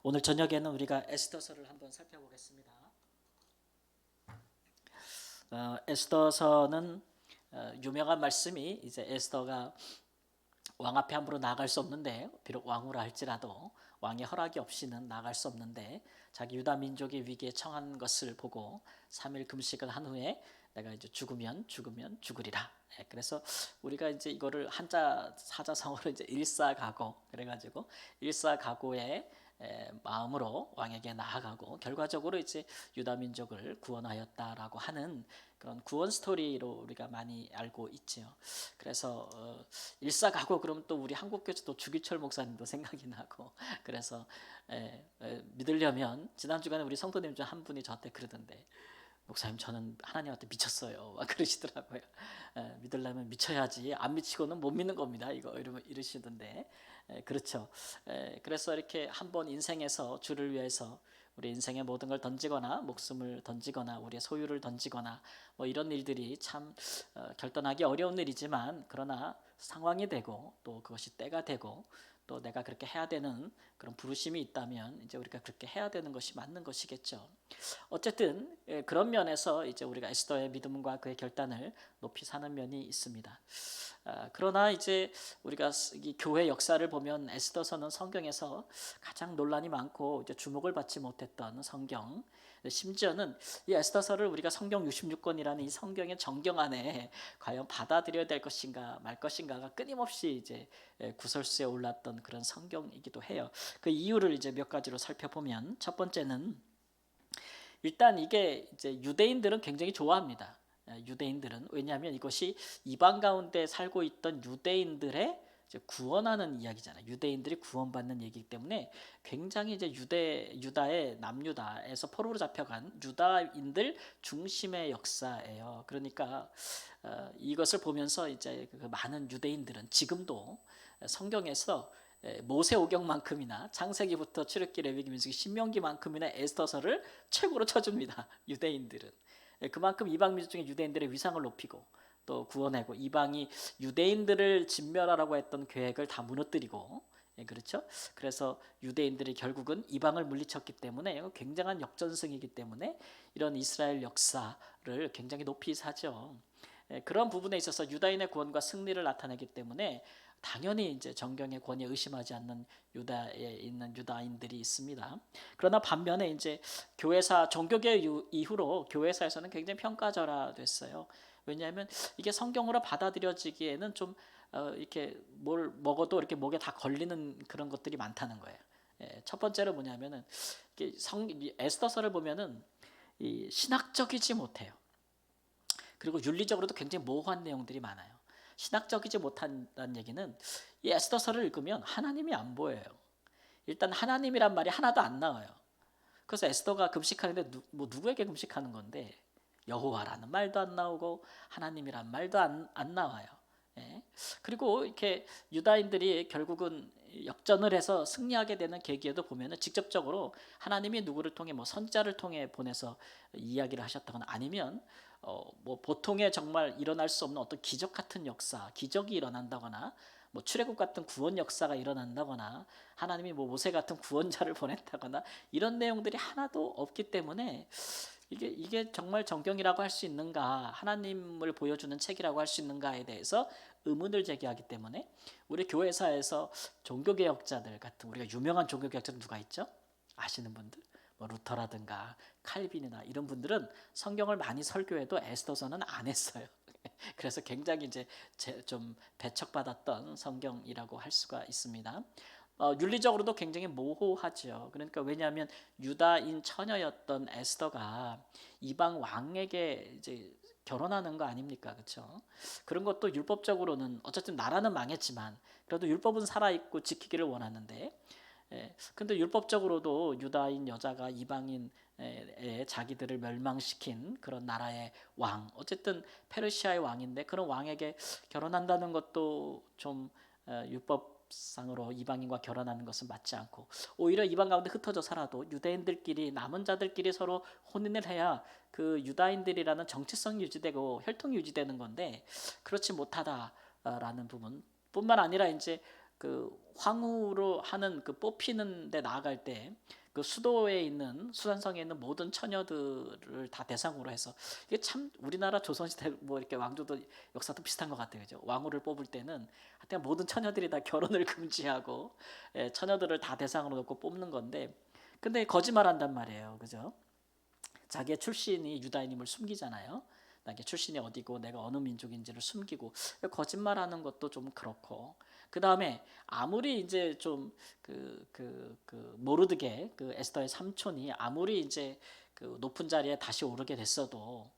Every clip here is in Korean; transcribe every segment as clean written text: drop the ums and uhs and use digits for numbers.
오늘 저녁에는 우리가 에스더서를 한번 살펴보겠습니다. 에스더서는 유명한 말씀이 이제 에스더가 왕 앞에 함부로 나아갈 수 없는데, 비록 왕후라 할지라도 왕의 허락이 없이는 나아갈 수 없는데, 자기 유다 민족의 위기에 처한 것을 보고 3일 금식을 한 후에 내가 이제 죽으면 죽으리라. 그래서 우리가 이제 이거를 한자 사자성어로 이제 일사가고, 그래가지고 일사가고의 마음으로 왕에게 나아가고 결과적으로 이제 유다 민족을 구원하였다라고 하는 그런 구원 스토리로 우리가 많이 알고 있죠. 그래서 일사가고 그러면 또 우리 한국교회도 주기철 목사님도 생각이 나고, 그래서 믿으려면 지난 주간에 우리 성도님 중 한 분이 저한테 그러던데, 목사님 저는 하나님한테 미쳤어요, 막 그러시더라고요. 믿으려면 미쳐야지, 안 미치고는 못 믿는 겁니다, 이거 이러시던데. 그렇죠. 그래서 이렇게 한번 인생에서 주를 위해서 우리 인생의 모든 걸 던지거나 목숨을 던지거나 우리의 소유를 던지거나 뭐 이런 일들이 참 결단하기 어려운 일이지만, 그러나 상황이 되고 또 그것이 때가 되고 또 내가 그렇게 해야 되는 그런 부르심이 있다면 이제 우리가 그렇게 해야 되는 것이 맞는 것이겠죠. 어쨌든 그런 면에서 이제 우리가 에스더의 믿음과 그의 결단을 높이 사는 면이 있습니다. 그러나 이제 우리가 이 교회 역사를 보면 에스더서는 성경에서 가장 논란이 많고 이제 주목을 받지 못했던 성경, 심지어는 이 에스더서를 우리가 성경 66권이라는 이 성경의 정경 안에 과연 받아들여야 될 것인가 말 것인가가 끊임없이 이제 구설수에 올랐던 그런 성경이기도 해요. 그 이유를 이제 몇 가지로 살펴보면, 첫 번째는 일단 이게 이제 유대인들은 굉장히 좋아합니다. 유대인들은, 왜냐하면 이것이 이방 가운데 살고 있던 유대인들의 이제 구원하는 이야기잖아요. 유대인들이 구원받는 얘기이기 때문에 굉장히 이제 유다의 남유다에서 포로로 잡혀간 유다인들 중심의 역사예요. 그러니까 이것을 보면서 이제 그 많은 유대인들은 지금도 성경에서 모세오경만큼이나 창세기부터 출애굽기, 레위기, 민수기, 신명기만큼이나 에스더서를 최고로 쳐줍니다. 유대인들은. 그만큼 이방 민족 중에 유대인들의 위상을 높이고 또 구원하고, 이방이 유대인들을 진멸하라고 했던 계획을 다 무너뜨리고, 그렇죠? 그래서 유대인들이 결국은 이방을 물리쳤기 때문에 굉장한 역전승이기 때문에 이런 이스라엘 역사를 굉장히 높이 사죠. 그런 부분에 있어서 유다인의 구원과 승리를 나타내기 때문에 당연히 이제 정경의 권위에 의심하지 않는 유다에 있는 유다인들이 있습니다. 그러나 반면에 이제 교회사 종교개혁 이후로 교회사에서는 굉장히 평가절하됐어요. 왜냐하면 이게 성경으로 받아들여지기에는 좀 이렇게 뭘 먹어도 이렇게 목에 다 걸리는 그런 것들이 많다는 거예요. 첫 번째로 뭐냐면은 에스더서를 보면은 이 신학적이지 못해요. 그리고 윤리적으로도 굉장히 모호한 내용들이 많아요. 신학적이지 못한다는 얘기는 이 에스더서를 읽으면 하나님이 안 보여요. 일단 하나님이란 말이 하나도 안 나와요. 그래서 에스더가 금식하는데 누구에게 금식하는 건데 여호와라는 말도 안 나오고 하나님이란 말도 안 나와요. 그리고 이렇게 유다인들이 결국은 역전을 해서 승리하게 되는 계기에도 보면은 직접적으로 하나님이 누구를 통해 뭐 선지자를 통해 보내서 이야기를 하셨다거나, 아니면 뭐 보통에 정말 일어날 수 없는 어떤 기적 같은 역사, 기적이 일어난다거나, 뭐 출애굽 같은 구원 역사가 일어난다거나, 하나님이 뭐 모세 같은 구원자를 보냈다거나, 이런 내용들이 하나도 없기 때문에 이게 정말 정경이라고 할 수 있는가, 하나님을 보여주는 책이라고 할 수 있는가에 대해서 의문을 제기하기 때문에, 우리 교회사에서 종교개혁자들 같은, 우리가 유명한 종교개혁자들 누가 있죠? 아시는 분들? 뭐 루터라든가 칼빈이나 이런 분들은 성경을 많이 설교해도 에스더서는 안 했어요. 그래서 굉장히 이제 좀 배척받았던 성경이라고 할 수가 있습니다. 윤리적으로도 굉장히 모호하죠. 그러니까 왜냐하면 유다인 처녀였던 에스더가 이방 왕에게 이제 결혼하는 거 아닙니까, 그렇죠? 그런 것도 율법적으로는 어쨌든 나라는 망했지만 그래도 율법은 살아 있고 지키기를 원하는데, 근데 율법적으로도 유다인 여자가 이방인의 자기들을 멸망시킨 그런 나라의 왕, 어쨌든 페르시아의 왕인데 그런 왕에게 결혼한다는 것도 좀 율법상으로 이방인과 결혼하는 것은 맞지 않고, 오히려 이방 가운데 흩어져 살아도 유대인들끼리, 남은 자들끼리 서로 혼인을 해야 그 유다인들이라는 정체성이 유지되고 혈통이 유지되는 건데, 그렇지 못하다라는 부분 뿐만 아니라 이제 그 황후로 하는 그 뽑히는 데 나아갈 때 그 수도에 있는 수산성에 있는 모든 처녀들을 다 대상으로 해서 이게 참 우리나라 조선시대 뭐 이렇게 왕조도 역사도 비슷한 것 같아요. 그죠? 왕후를 뽑을 때는 하여튼 모든 처녀들이 다 결혼을 금지하고 처녀들을 다 대상으로 놓고 뽑는 건데 근데 거짓말한단 말이에요. 그죠? 자기의 출신이 유다인임을 숨기잖아요. 자기 출신이 어디고 내가 어느 민족인지를 숨기고 거짓말하는 것도 좀 그렇고 그 다음에 아무리 이제 좀 모르드게 그 에스더의 삼촌이 아무리 이제 그 높은 자리에 다시 오르게 됐어도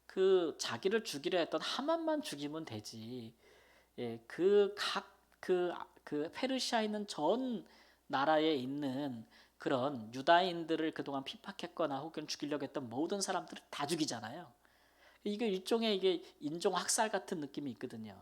그 자기를 죽이려 했던 하만만 죽이면 되지. 예, 그 페르시아에 있는 전 나라에 있는 그런 유다인들을 그동안 핍박했거나 혹은 죽이려고 했던 모든 사람들을 다 죽이잖아요. 이게 일종의 이게 인종 학살 같은 느낌이 있거든요.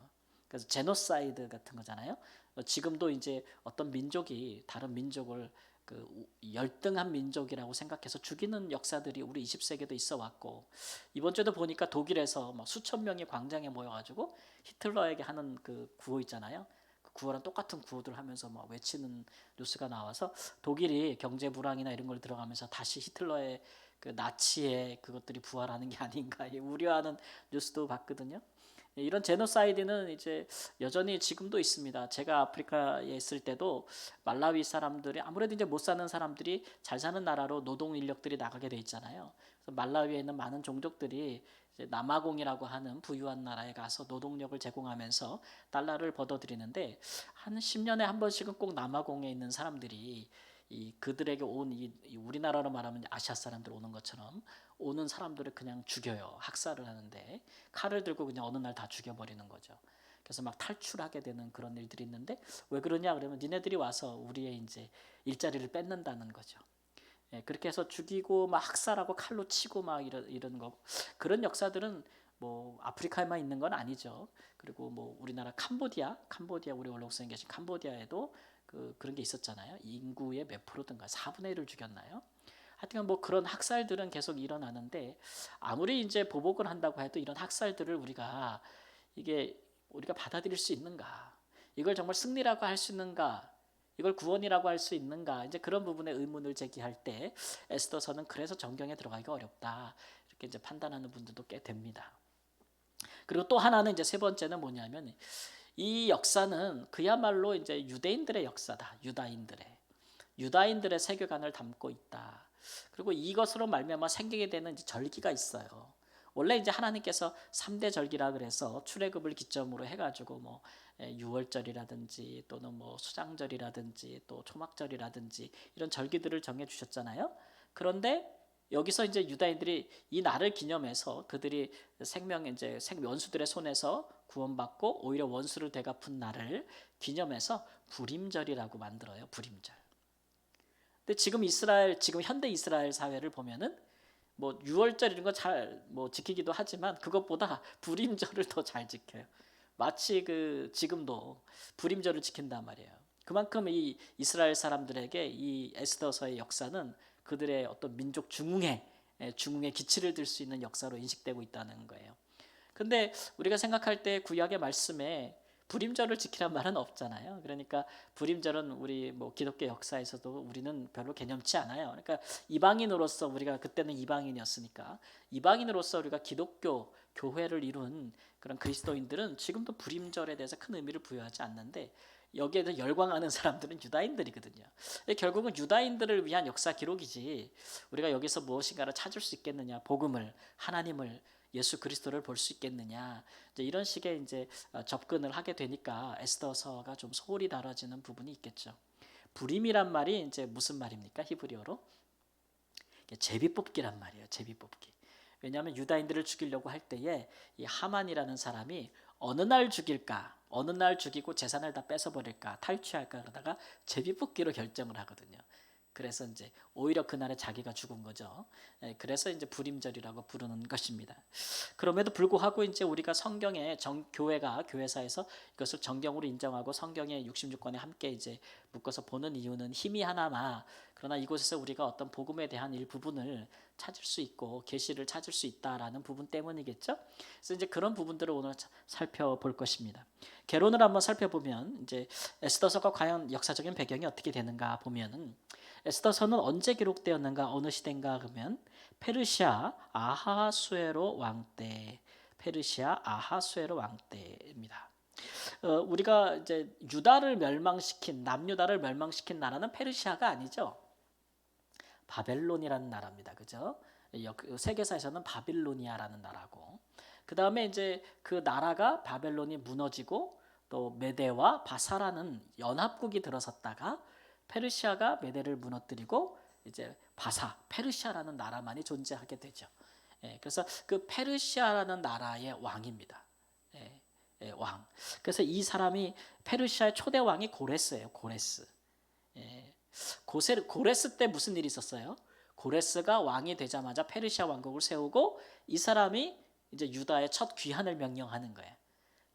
그래서 제노사이드 같은 거잖아요. 지금도 이제 어떤 민족이 다른 민족을 그 열등한 민족이라고 생각해서 죽이는 역사들이 우리 20세기에도 있어 왔고 이번 주에도 보니까 독일에서 막 수천 명이 광장에 모여가지고 히틀러에게 하는 그 구호 있잖아요. 그 구호랑 똑같은 구호들 하면서 막 외치는 뉴스가 나와서 독일이 경제 불황이나 이런 걸 들어가면서 다시 히틀러의 그 나치의 그것들이 부활하는 게 아닌가 우려하는 뉴스도 봤거든요. 이런 제노사이드는 이제 여전히 지금도 있습니다. 제가 아프리카에 있을 때도 말라위 사람들이 아무래도 이제 못 사는 사람들이 잘 사는 나라로 노동 인력들이 나가게 돼 있잖아요. 그래서 말라위에 있는 많은 종족들이 이제 남아공이라고 하는 부유한 나라에 가서 노동력을 제공하면서 달러를 벌어들이는데 한 10년에 한 번씩은 꼭 남아공에 있는 사람들이 이 그들에게 온 이 우리나라로 말하면 아시아 사람들 오는 것처럼 오는 사람들을 그냥 죽여요. 학살을 하는데 칼을 들고 그냥 어느 날 다 죽여버리는 거죠. 그래서 막 탈출하게 되는 그런 일들이 있는데 왜 그러냐 그러면 니네들이 와서 우리의 이제 일자리를 뺏는다는 거죠. 예, 그렇게 해서 죽이고 막 학살하고 칼로 치고 막 이런 거 그런 역사들은 뭐 아프리카에만 있는 건 아니죠. 그리고 뭐 우리나라 캄보디아 우리 원로선생님 계신 캄보디아에도 그런 게 있었잖아요. 인구의 몇 프로든가 4분의 1을 죽였나요? 하여튼 뭐 그런 학살들은 계속 일어나는데 아무리 이제 보복을 한다고 해도 이런 학살들을 우리가 받아들일 수 있는가? 이걸 정말 승리라고 할 수 있는가? 이걸 구원이라고 할 수 있는가? 이제 그런 부분에 의문을 제기할 때 에스더서는 그래서 정경에 들어가기가 어렵다. 이렇게 이제 판단하는 분들도 꽤 됩니다. 그리고 또 하나는 이제 세 번째는 뭐냐면 이 역사는 그야말로 이제 유대인들의 역사다. 유다인들의 세계관을 담고 있다. 그리고 이것으로 말미암아 생기게 되는 이제 절기가 있어요. 원래 이제 하나님께서 3대 절기라 그래서 출애굽을 기점으로 해가지고 뭐 유월절이라든지 또는 뭐 수장절이라든지 또 초막절이라든지 이런 절기들을 정해 주셨잖아요. 그런데 여기서 이제 유다인들이 이 날을 기념해서 그들이 원수들의 손에서 구원받고 오히려 원수를 되갚은 날을 기념해서 부림절이라고 만들어요. 부림절. 근데 지금 현대 이스라엘 사회를 보면은 뭐 6월절 이런 거 잘 뭐 지키기도 하지만 그것보다 불임절을 더 잘 지켜요. 마치 지금도 불임절을 지킨단 말이에요. 그만큼 이 이스라엘 사람들에게 이 에스더서의 역사는 그들의 어떤 민족 중흥의 기치를 들 수 있는 역사로 인식되고 있다는 거예요. 근데 우리가 생각할 때 구약의 말씀에 불임절을 지키란 말은 없잖아요. 그러니까 불임절은 우리 뭐 기독교 역사에서도 우리는 별로 개념치 않아요. 그러니까 이방인으로서 우리가 그때는 이방인이었으니까 이방인으로서 우리가 기독교 교회를 이룬 그런 그리스도인들은 지금도 불임절에 대해서 큰 의미를 부여하지 않는데 여기에 대해 열광하는 사람들은 유다인들이거든요. 결국은 유다인들을 위한 역사 기록이지 우리가 여기서 무엇인가를 찾을 수 있겠느냐? 복음을 하나님을 예수 그리스도를 볼 수 있겠느냐 이제 이런 식의 이제 접근을 하게 되니까 에스더서가 좀 소홀히 다뤄지는 부분이 있겠죠. 불임이란 말이 이제 무슨 말입니까? 히브리어로 제비뽑기란 말이에요. 제비뽑기. 왜냐하면 유다인들을 죽이려고 할 때에 이 하만이라는 사람이 어느 날 죽일까, 어느 날 죽이고 재산을 다 뺏어버릴까, 탈취할까 그러다가 제비뽑기로 결정을 하거든요. 그래서 이제 오히려 그날에 자기가 죽은 거죠. 그래서 이제 불임절이라고 부르는 것입니다. 그럼에도 불구하고 이제 우리가 성경에 교회사에서 이것을 정경으로 인정하고 성경의 66권에 함께 이제 묶어서 보는 이유는 힘이 하나나 그러나 이곳에서 우리가 어떤 복음에 대한 일부분을 찾을 수 있고 계시를 찾을 수 있다라는 부분 때문이겠죠. 그래서 이제 그런 부분들을 오늘 살펴볼 것입니다. 개론을 한번 살펴보면 이제 에스더서가 과연 역사적인 배경이 어떻게 되는가 보면은 에스더서는 언제 기록되었는가 어느 시대인가 그러면 페르시아 아하수에로 왕 때, 페르시아 아하수에로 왕 때입니다. 우리가 이제 유다를 멸망시킨 남유다를 멸망시킨 나라는 페르시아가 아니죠. 바벨론이라는 나라입니다. 그죠? 세계사에서는 바빌로니아라는 나라고. 그다음에 이제 그 나라가 바벨론이 무너지고 또 메대와 바사라는 연합국이 들어섰다가 페르시아가 메대를 무너뜨리고 이제 바사, 페르시아라는 나라만이 존재하게 되죠. 그래서 그 페르시아라는 나라의 왕입니다. 왕. 그래서 이 사람이 페르시아의 초대 왕이 고레스예요. 고레스. 고레스 때 무슨 일이 있었어요? 고레스가 왕이 되자마자 페르시아 왕국을 세우고 이 사람이 이제 유다의 첫 귀환을 명령하는 거예요.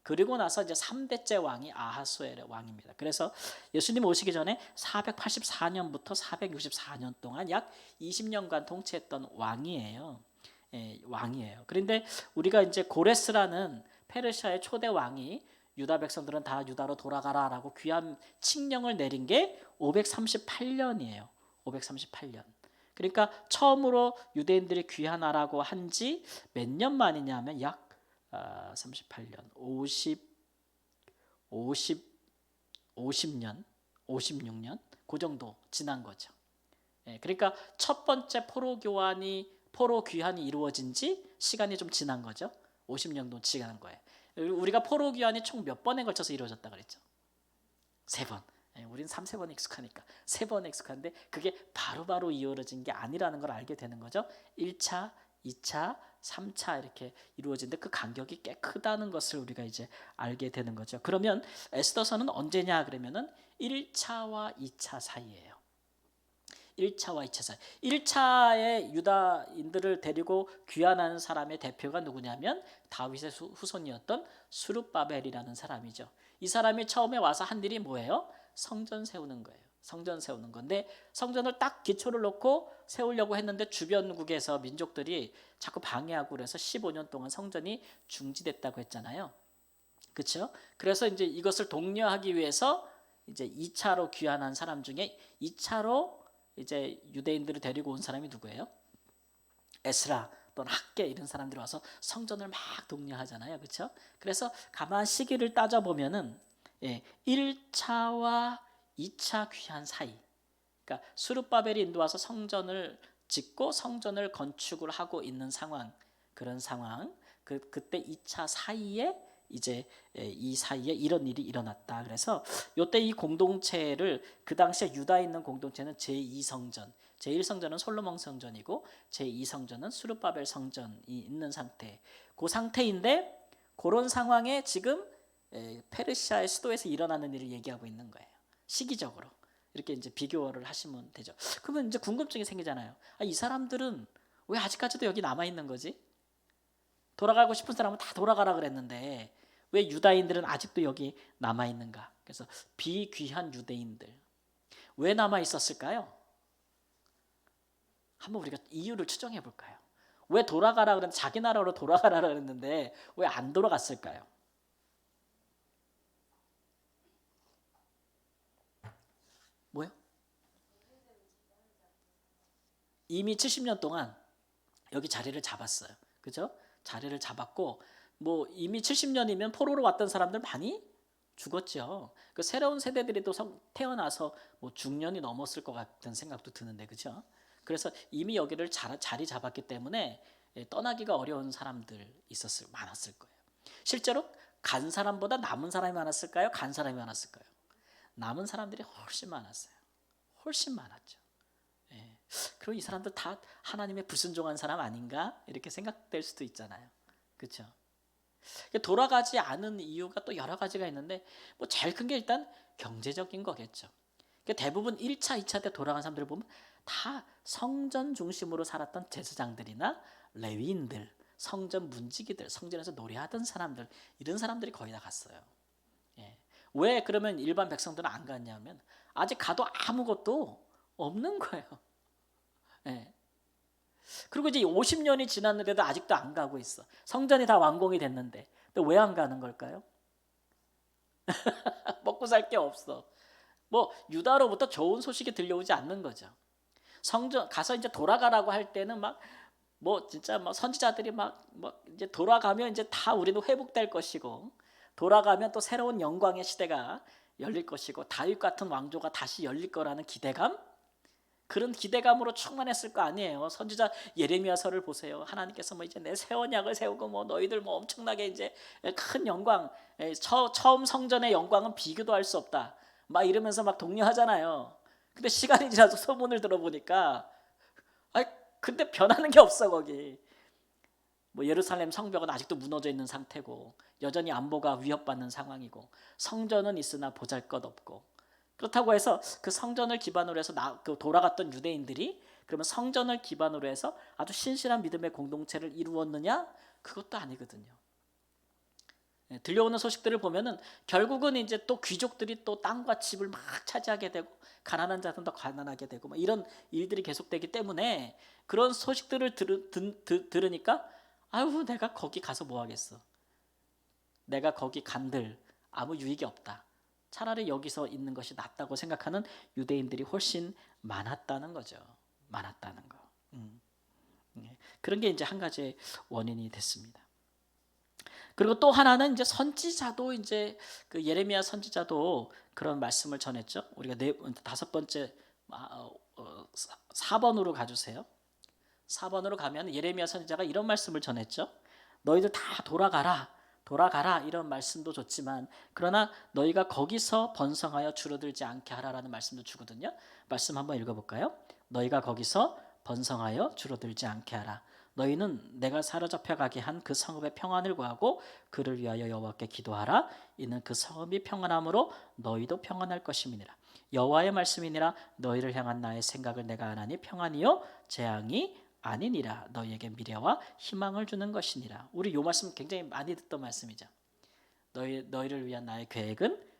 그리고 나서 이제 3대째 왕이 아하수에르 왕입니다. 그래서 예수님 오시기 전에 484년부터 464년 동안 약 20년간 통치했던 왕이에요. 왕이에요. 그런데 우리가 이제 고레스라는 페르시아의 초대 왕이 유다 백성들은 다 유다로 돌아가라라고 귀환 칙령을 내린 게 538년이에요. 538년. 그러니까 처음으로 유대인들이 귀환하라고 한 지 몇 년 만이냐면 약 38년, 50년, 56년 그 정도 지난 거죠. 그러니까 첫 번째 포로 귀환이 이루어진 지 시간이 좀 지난 거죠. 50년 정도 지난 거예요. 우리가 포로 귀환이 총 몇 번에 걸쳐서 이루어졌다 그랬죠? 3번. 우리는 3번 익숙하니까 3번 익숙한데 그게 바로바로 이루어진 게 아니라는 걸 알게 되는 거죠. 1차, 2차, 3차 이렇게 이루어지는데 그 간격이 꽤 크다는 것을 우리가 이제 알게 되는 거죠. 그러면 에스더서는 언제냐 그러면은 1차와 2차 사이예요. 1차와 2차 사이. 1차에 유다인들을 데리고 귀환하는 사람의 대표가 누구냐면 다윗의 후손이었던 수룹바벨이라는 사람이죠. 이 사람이 처음에 와서 한 일이 뭐예요? 성전 세우는 거예요. 성전 세우는 건데 성전을 딱 기초를 놓고 세우려고 했는데 주변국에서 민족들이 자꾸 방해하고 그래서 15년 동안 성전이 중지됐다고 했잖아요. 그렇죠? 그래서 이제 이것을 독려하기 위해서 이제 2차로 귀환한 사람 중에 2차로 이제 유대인들을 데리고 온 사람이 누구예요? 에스라 또는 학계 이런 사람들이 와서 성전을 막 독려하잖아요. 그렇죠? 그래서 가만 시기를 따져 보면은 1차와 2차 귀환 사이. 그러니까 수룹바벨이 인도와서 성전을 짓고 성전을 건축을 하고 있는 상황. 그런 상황. 그때 2차 사이에 이제 이 사이에 이런 일이 일어났다. 그래서 요때 이 공동체를 그 당시에 유다에 있는 공동체는 제2성전, 제1성전은 솔로몬 성전이고 제2성전은 수룹바벨 성전이 있는 상태. 그 상태인데 그런 상황에 지금 페르시아의 수도에서 일어나는 일을 얘기하고 있는 거예요. 시기적으로. 이렇게 이제 비교를 하시면 되죠. 그러면 이제 궁금증이 생기잖아요. 이 사람들은 왜 아직까지도 여기 남아 있는 거지? 돌아가고 싶은 사람은 다 돌아가라 그랬는데 왜 유다인들은 아직도 여기 남아 있는가? 그래서 비귀한 유대인들 왜 남아 있었을까요? 한번 우리가 이유를 추정해 볼까요? 왜 돌아가라 그랬는데 자기 나라로 돌아가라 그랬는데 왜 안 돌아갔을까요? 뭐요? 이미 70년 동안 여기 자리를 잡았어요. 그죠? 자리를 잡았고 뭐 이미 70년이면 포로로 왔던 사람들 많이 죽었죠. 그 새로운 세대들이 또 태어나서 뭐 중년이 넘었을 것 같은 생각도 드는데 그죠? 그래서 이미 여기를 자리 잡았기 때문에 떠나기가 어려운 사람들 많았을 거예요. 실제로 간 사람보다 남은 사람이 많았을까요? 간 사람이 많았을까요? 남은 사람들이 훨씬 많았어요. 훨씬 많았죠. 그리고 이 사람들 다 하나님의 불순종한 사람 아닌가? 이렇게 생각될 수도 있잖아요. 그렇죠? 돌아가지 않은 이유가 또 여러 가지가 있는데 뭐 제일 큰 게 일단 경제적인 거겠죠. 대부분 1차, 2차 때 돌아간 사람들을 보면 다 성전 중심으로 살았던 제사장들이나 레위인들, 성전 문지기들, 성전에서 노래하던 사람들 이런 사람들이 거의 다 갔어요. 왜 그러면 일반 백성들은 안 갔냐면 아직 가도 아무것도 없는 거예요. 예. 그리고 이제 50년이 지났는데도 아직도 안 가고 있어. 성전이 다 완공이 됐는데. 근데 왜 안 가는 걸까요? 먹고 살 게 없어. 뭐 유다로부터 좋은 소식이 들려오지 않는 거죠. 성전 가서 이제 돌아가라고 할 때는 막 뭐 진짜 막 선지자들이 막 이제 돌아가면 이제 다 우리는 회복될 것이고, 돌아가면 또 새로운 영광의 시대가 열릴 것이고, 다윗 같은 왕조가 다시 열릴 거라는 기대감, 그런 기대감으로 충만했을 거 아니에요. 선지자 예레미야서를 보세요. 하나님께서 뭐 이제 내 새 언약을 세우고 뭐 너희들 뭐 엄청나게 이제 큰 영광, 처음 성전의 영광은 비교도 할 수 없다, 막 이러면서 막 독려하잖아요. 근데 시간이 지나서 소문을 들어보니까 아 근데 변하는 게 없어. 거기 뭐 예루살렘 성벽은 아직도 무너져 있는 상태고, 여전히 안보가 위협받는 상황이고, 성전은 있으나 보잘것없고. 그렇다고 해서 그 성전을 기반으로 해서 그 돌아갔던 유대인들이 그러면 성전을 기반으로 해서 아주 신실한 믿음의 공동체를 이루었느냐? 그것도 아니거든요. 들려오는 소식들을 보면은 결국은 이제 또 귀족들이 또 땅과 집을 막 차지하게 되고, 가난한 자들은 더 가난하게 되고, 뭐 이런 일들이 계속되기 때문에 그런 소식들을 들으니까 아유, 내가 거기 가서 뭐 하겠어. 내가 거기 간들 아무 유익이 없다. 차라리 여기서 있는 것이 낫다고 생각하는 유대인들이 훨씬 많았다는 거죠. 많았다는 거. 그런 게 이제 한 가지의 원인이 됐습니다. 그리고 또 하나는 이제 선지자도 이제 그 예레미야 선지자도 그런 말씀을 전했죠. 우리가 다섯 번째 4번으로 가주세요. 4번으로 가면 예레미야 선지자가 이런 말씀을 전했죠. 너희들 다 돌아가라. 돌아가라, 이런 말씀도 줬지만, 그러나 너희가 거기서 번성하여 줄어들지 않게 하라라는 말씀도 주거든요. 말씀 한번 읽어볼까요? 너희가 거기서 번성하여 줄어들지 않게 하라. 너희는 내가 사로잡혀 가게 한 그 성읍의 평안을 구하고 그를 위하여 여호와께 기도하라. 이는 그 성읍이 평안함으로 너희도 평안할 것임이니라. 여호와의 말씀이니라. 너희를 향한 나의 생각을 내가 아나니 평안이요 재앙이 아니니라. 너희에게 미래와 희망을 주는 것이니라. 우리 이 말씀 굉장히 많이 듣던 말씀이죠. 너희를 위한 나의 계획은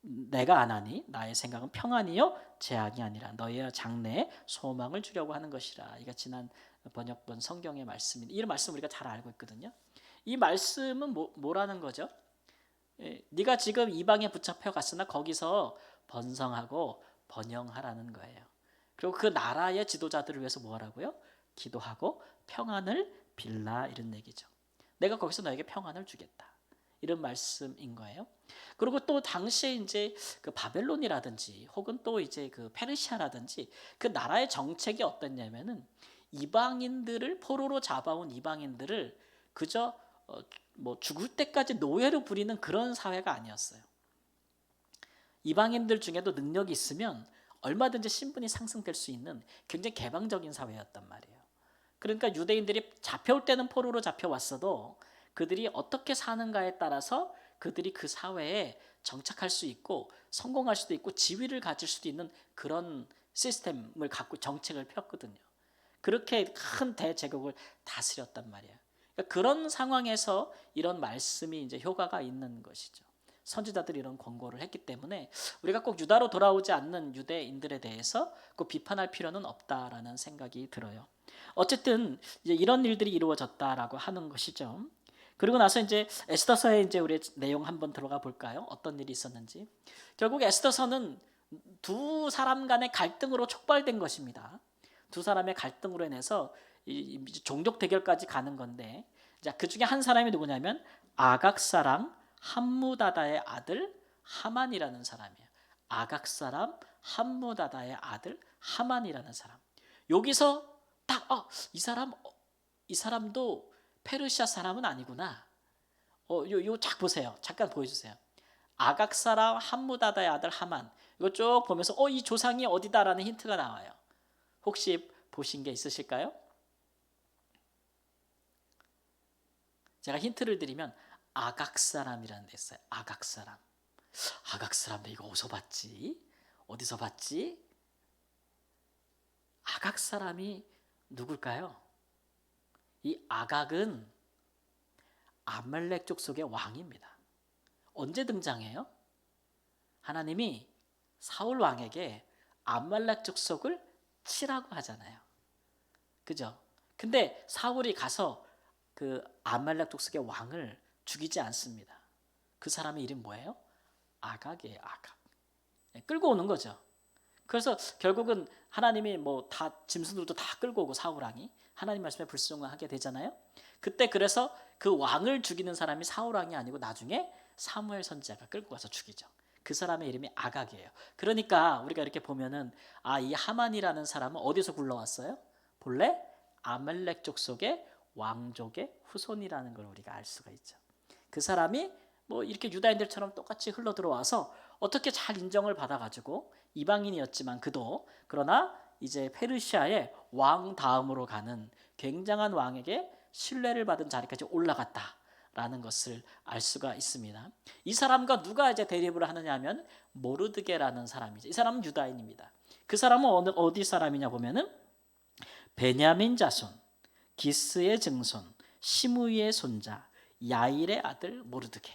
내가 아나니 나의 생각은 평안이요 재앙이 아니라 너희의 장래에 소망을 주려고 하는 것이라. 이가 지난 번역본 성경의 말씀입니다. 이 말씀 우리가 잘 알고 있거든요. 이 말씀은 뭐라는 거죠? 네가 지금 이방에 붙잡혀 갔으나 거기서 번성하고 번영하라는 거예요. 그리고 그 나라의 지도자들을 위해서 뭐 하라고요? 기도하고 평안을 빌라, 이런 얘기죠. 내가 거기서 너에게 평안을 주겠다, 이런 말씀인 거예요. 그리고 또 당시에 이제 그 바벨론이라든지 혹은 또 이제 그 페르시아라든지 그 나라의 정책이 어땠냐면은 이방인들을 포로로 잡아온 이방인들을 그저 뭐 죽을 때까지 노예로 부리는 그런 사회가 아니었어요. 이방인들 중에도 능력이 있으면 얼마든지 신분이 상승될 수 있는 굉장히 개방적인 사회였단 말이에요. 그러니까 유대인들이 잡혀올 때는 포로로 잡혀왔어도 그들이 어떻게 사는가에 따라서 그들이 그 사회에 정착할 수 있고 성공할 수도 있고 지위를 가질 수도 있는 그런 시스템을 갖고 정책을 폈거든요. 그렇게 큰 대제국을 다스렸단 말이에요. 그러니까 그런 상황에서 이런 말씀이 이제 효과가 있는 것이죠. 선지자들이 이런 권고를 했기 때문에 우리가 꼭 유다로 돌아오지 않는 유대인들에 대해서 꼭 비판할 필요는 없다라는 생각이 들어요. 어쨌든 이제 이런 일들이 이루어졌다라고 하는 것이죠. 그리고 나서 이제 에스더서에 이제 우리 내용 한번 들어가 볼까요? 어떤 일이 있었는지. 결국 에스더서는 두 사람 간의 갈등으로 촉발된 것입니다. 두 사람의 갈등으로 인해서 종족 대결까지 가는 건데, 자, 그 중에 한 사람이 누구냐면 아각 사람 함무다다의 아들 하만이라는 사람이에요. 아각 사람 함무다다의 아들 하만이라는 사람. 여기서 딱 이 사람도 페르시아 사람은 아니구나. 요 쫙 보세요. 잠깐 보여주세요. 아각 사람 함무다다의 아들 하만. 이거 쭉 보면서 이 조상이 어디다라는 힌트가 나와요. 혹시 보신 게 있으실까요? 제가 힌트를 드리면 아각 사람이라는 데 있어요. 아각 사람. 아각 사람도 이거 어디서 봤지? 어디서 봤지? 아각 사람이 누굴까요? 이 아각은 아말렉 족속의 왕입니다. 언제 등장해요? 하나님이 사울 왕에게 아말렉 족속을 치라고 하잖아요. 그죠? 근데 사울이 가서 그 아말렉 족속의 왕을 죽이지 않습니다. 그 사람의 이름 뭐예요? 아각이에요. 아각. 끌고 오는 거죠. 그래서 결국은 하나님이 뭐 다 짐승들도 다 끌고 오고 사울 왕이 하나님 말씀에 불순종하게 되잖아요. 그때 그래서 그 왕을 죽이는 사람이 사울 왕이 아니고 나중에 사무엘 선지자가 끌고 가서 죽이죠. 그 사람의 이름이 아각이에요. 그러니까 우리가 이렇게 보면은 이 하만이라는 사람은 어디서 굴러왔어요? 본래 아말렉 족속의 왕족의 후손이라는 걸 우리가 알 수가 있죠. 그 사람이 뭐 이렇게 유다인들처럼 똑같이 흘러 들어와서 어떻게 잘 인정을 받아가지고 이방인이었지만 그도 그러나 이제 페르시아의 왕 다음으로 가는 굉장한 왕에게 신뢰를 받은 자리까지 올라갔다라는 것을 알 수가 있습니다. 이 사람과 누가 이제 대립을 하느냐 하면 모르드게라는 사람이죠. 이 사람은 유다인입니다. 그 사람은 어디 사람이냐 보면은 베냐민 자손, 기스의 증손, 시므이의 손자, 야일의 아들 모르드게.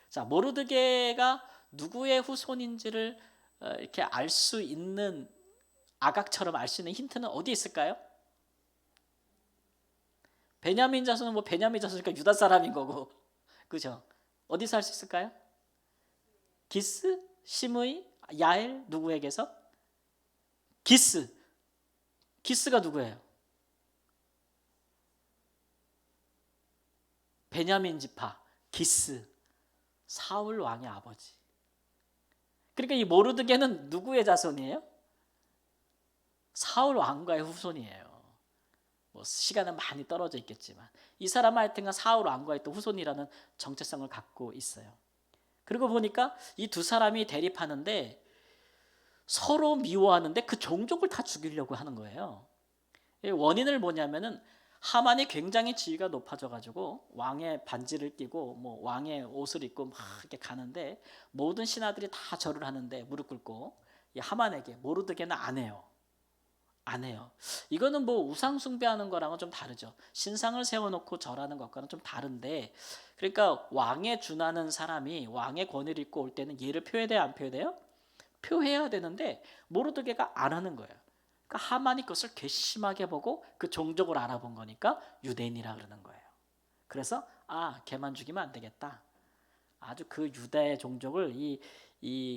자, 모르드게가 누구의 후손인지를 이렇게 알 수 있는 아각처럼 알 수 있는 힌트는 어디 있을까요? 베냐민 자손은 뭐 베냐민 자손이니까 유다 사람인 거고, 그죠? 어디서 알 수 있을까요? 기스, 시므이, 야엘 누구에게서? 기스. 기스가 누구예요? 베냐민 지파 기스, 사울 왕의 아버지. 그러니까 이 모르드게는 누구의 자손이에요? 사울 왕과의 후손이에요. 뭐 시간은 많이 떨어져 있겠지만 이 사람은 하여튼간 사울 왕과의 또 후손이라는 정체성을 갖고 있어요. 그리고 보니까 이 두 사람이 대립하는데 서로 미워하는데 그 종족을 다 죽이려고 하는 거예요. 원인을 뭐냐면은 하만이 굉장히 지위가 높아져 가지고 왕의 반지를 끼고 뭐 왕의 옷을 입고 막 이렇게 가는데 모든 신하들이 다 절을 하는데 무릎 꿇고 이 하만에게 모르드게는 안 해요. 안 해요. 이거는 뭐 우상 숭배하는 거랑은 좀 다르죠. 신상을 세워놓고 절하는 것과는 좀 다른데, 그러니까 왕에 준하는 사람이 왕의 권위를 입고 올 때는 예를 표해돼야 안 표해돼요? 표해야 되는데 모르드게가 안 하는 거예요. 그러니까 하만이 그것을 괘씸하게 보고 그 종족을 알아본 거니까 유대인이라 그러는 거예요. 그래서 걔만 죽이면 안 되겠다. 아주 그 유다의 종족을 이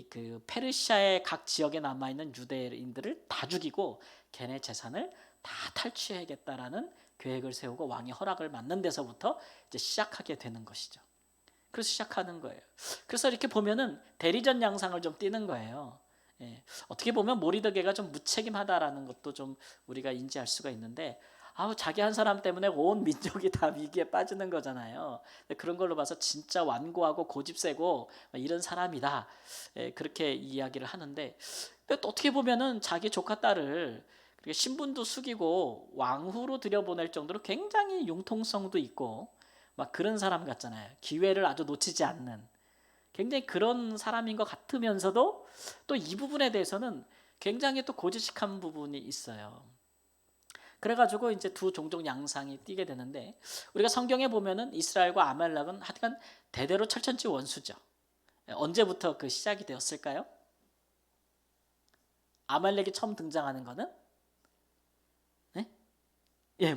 그 페르시아의 각 지역에 남아 있는 유대인들을 다 죽이고 걔네 재산을 다 탈취해야겠다라는 계획을 세우고 왕의 허락을 받는 데서부터 이제 시작하게 되는 것이죠. 그래서 시작하는 거예요. 그래서 이렇게 보면은 대리전 양상을 좀 띠는 거예요. 어떻게 보면 모리드게가 좀 무책임하다라는 것도 좀 우리가 인지할 수가 있는데, 자기 한 사람 때문에 온 민족이 다 위기에 빠지는 거잖아요. 그런 걸로 봐서 진짜 완고하고 고집세고 이런 사람이다, 그렇게 이야기를 하는데, 또 어떻게 보면은 자기 조카 딸을 신분도 숙이고 왕후로 들여보낼 정도로 굉장히 융통성도 있고 막 그런 사람 같잖아요. 기회를 아주 놓치지 않는 굉장히 그런 사람인 것 같으면서도 또 이 부분에 대해서는 굉장히 또 고지식한 부분이 있어요. 그래가지고 이제 두 종족 양상이 띄게 되는데, 우리가 성경에 보면은 이스라엘과 아말렉은 하여간 대대로 철천지 원수죠. 언제부터 그 시작이 되었을까요? 아말렉이 처음 등장하는 거는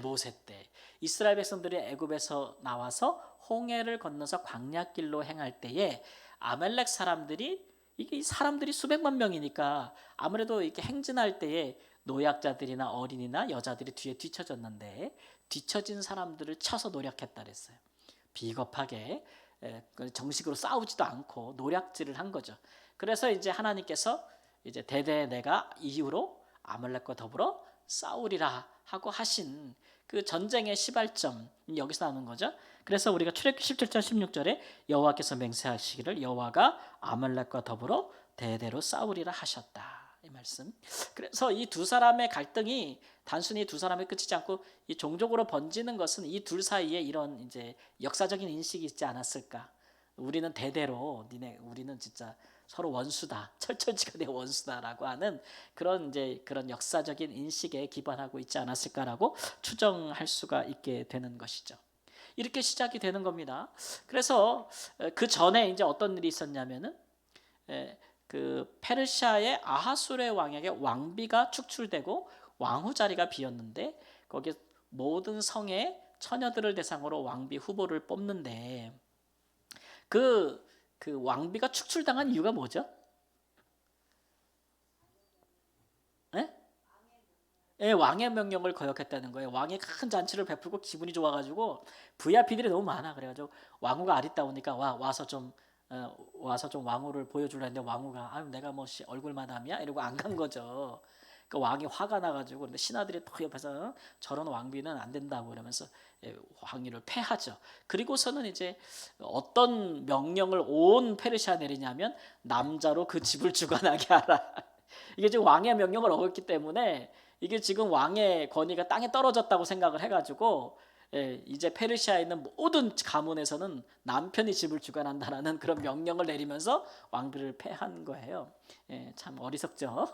모세 때 이스라엘 백성들이 애굽에서 나와서 홍해를 건너서 광야길로 행할 때에 아말렉 사람들이, 이게 사람들이 수백만 명이니까 아무래도 이렇게 행진할 때에 노약자들이나 어린이나 여자들이 뒤에 뒤처졌는데 뒤처진 사람들을 쳐서 노략했다 그랬어요. 비겁하게 정식으로 싸우지도 않고 노략질을 한 거죠. 그래서 이제 하나님께서 이제 대대 내가 이후로 아말렉과 더불어 싸우리라 하고 하신 그 전쟁의 시발점 여기서 나오는 거죠. 그래서 우리가 출애굽기 17장 16절에 여호와께서 맹세하시기를 여호와가 아말렉과 더불어 대대로 싸우리라 하셨다, 이 말씀. 그래서 이 두 사람의 갈등이 단순히 두 사람이 끝이지 않고 이 종족으로 번지는 것은 이 둘 사이에 이런 이제 역사적인 인식이 있지 않았을까. 우리는 대대로 우리는 진짜 서로 원수다, 철철지간의 원수다라고 하는 그런 역사적인 인식에 기반하고 있지 않았을까라고 추정할 수가 있게 되는 것이죠. 이렇게 시작이 되는 겁니다. 그래서 그 전에 이제 어떤 일이 있었냐면은 그 페르시아의 아하수르의 왕에게 왕비가 축출되고 왕후 자리가 비었는데 거기 모든 성의 처녀들을 대상으로 왕비 후보를 뽑는데 그 왕비가 축출당한 이유가 뭐죠? 예? 예, 왕의 명령을 거역했다는 거예요. 왕이 큰 잔치를 베풀고 기분이 좋아가지고 VIP들이 너무 많아. 그래가지고 왕후가 아리따우니까 와서 좀 와서 좀 왕후를 보여주려 했는데 왕후가 아유 내가 뭐 얼굴마담이야 이러고 안 간 거죠. 그러니까 왕이 화가 나가지고 근데 신하들이 또 옆에서 저런 왕비는 안 된다고 그러면서 왕위를 폐하죠. 그리고서는 이제 어떤 명령을 온 페르시아 내리냐면 남자로 그 집을 주관하게 하라. 이게 지금 왕의 명령을 어겼기 때문에 이게 지금 왕의 권위가 땅에 떨어졌다고 생각을 해가지고 이제 페르시아에 있는 모든 가문에서는 남편이 집을 주관한다라는 그런 명령을 내리면서 왕비를 폐한 거예요. 참 어리석죠.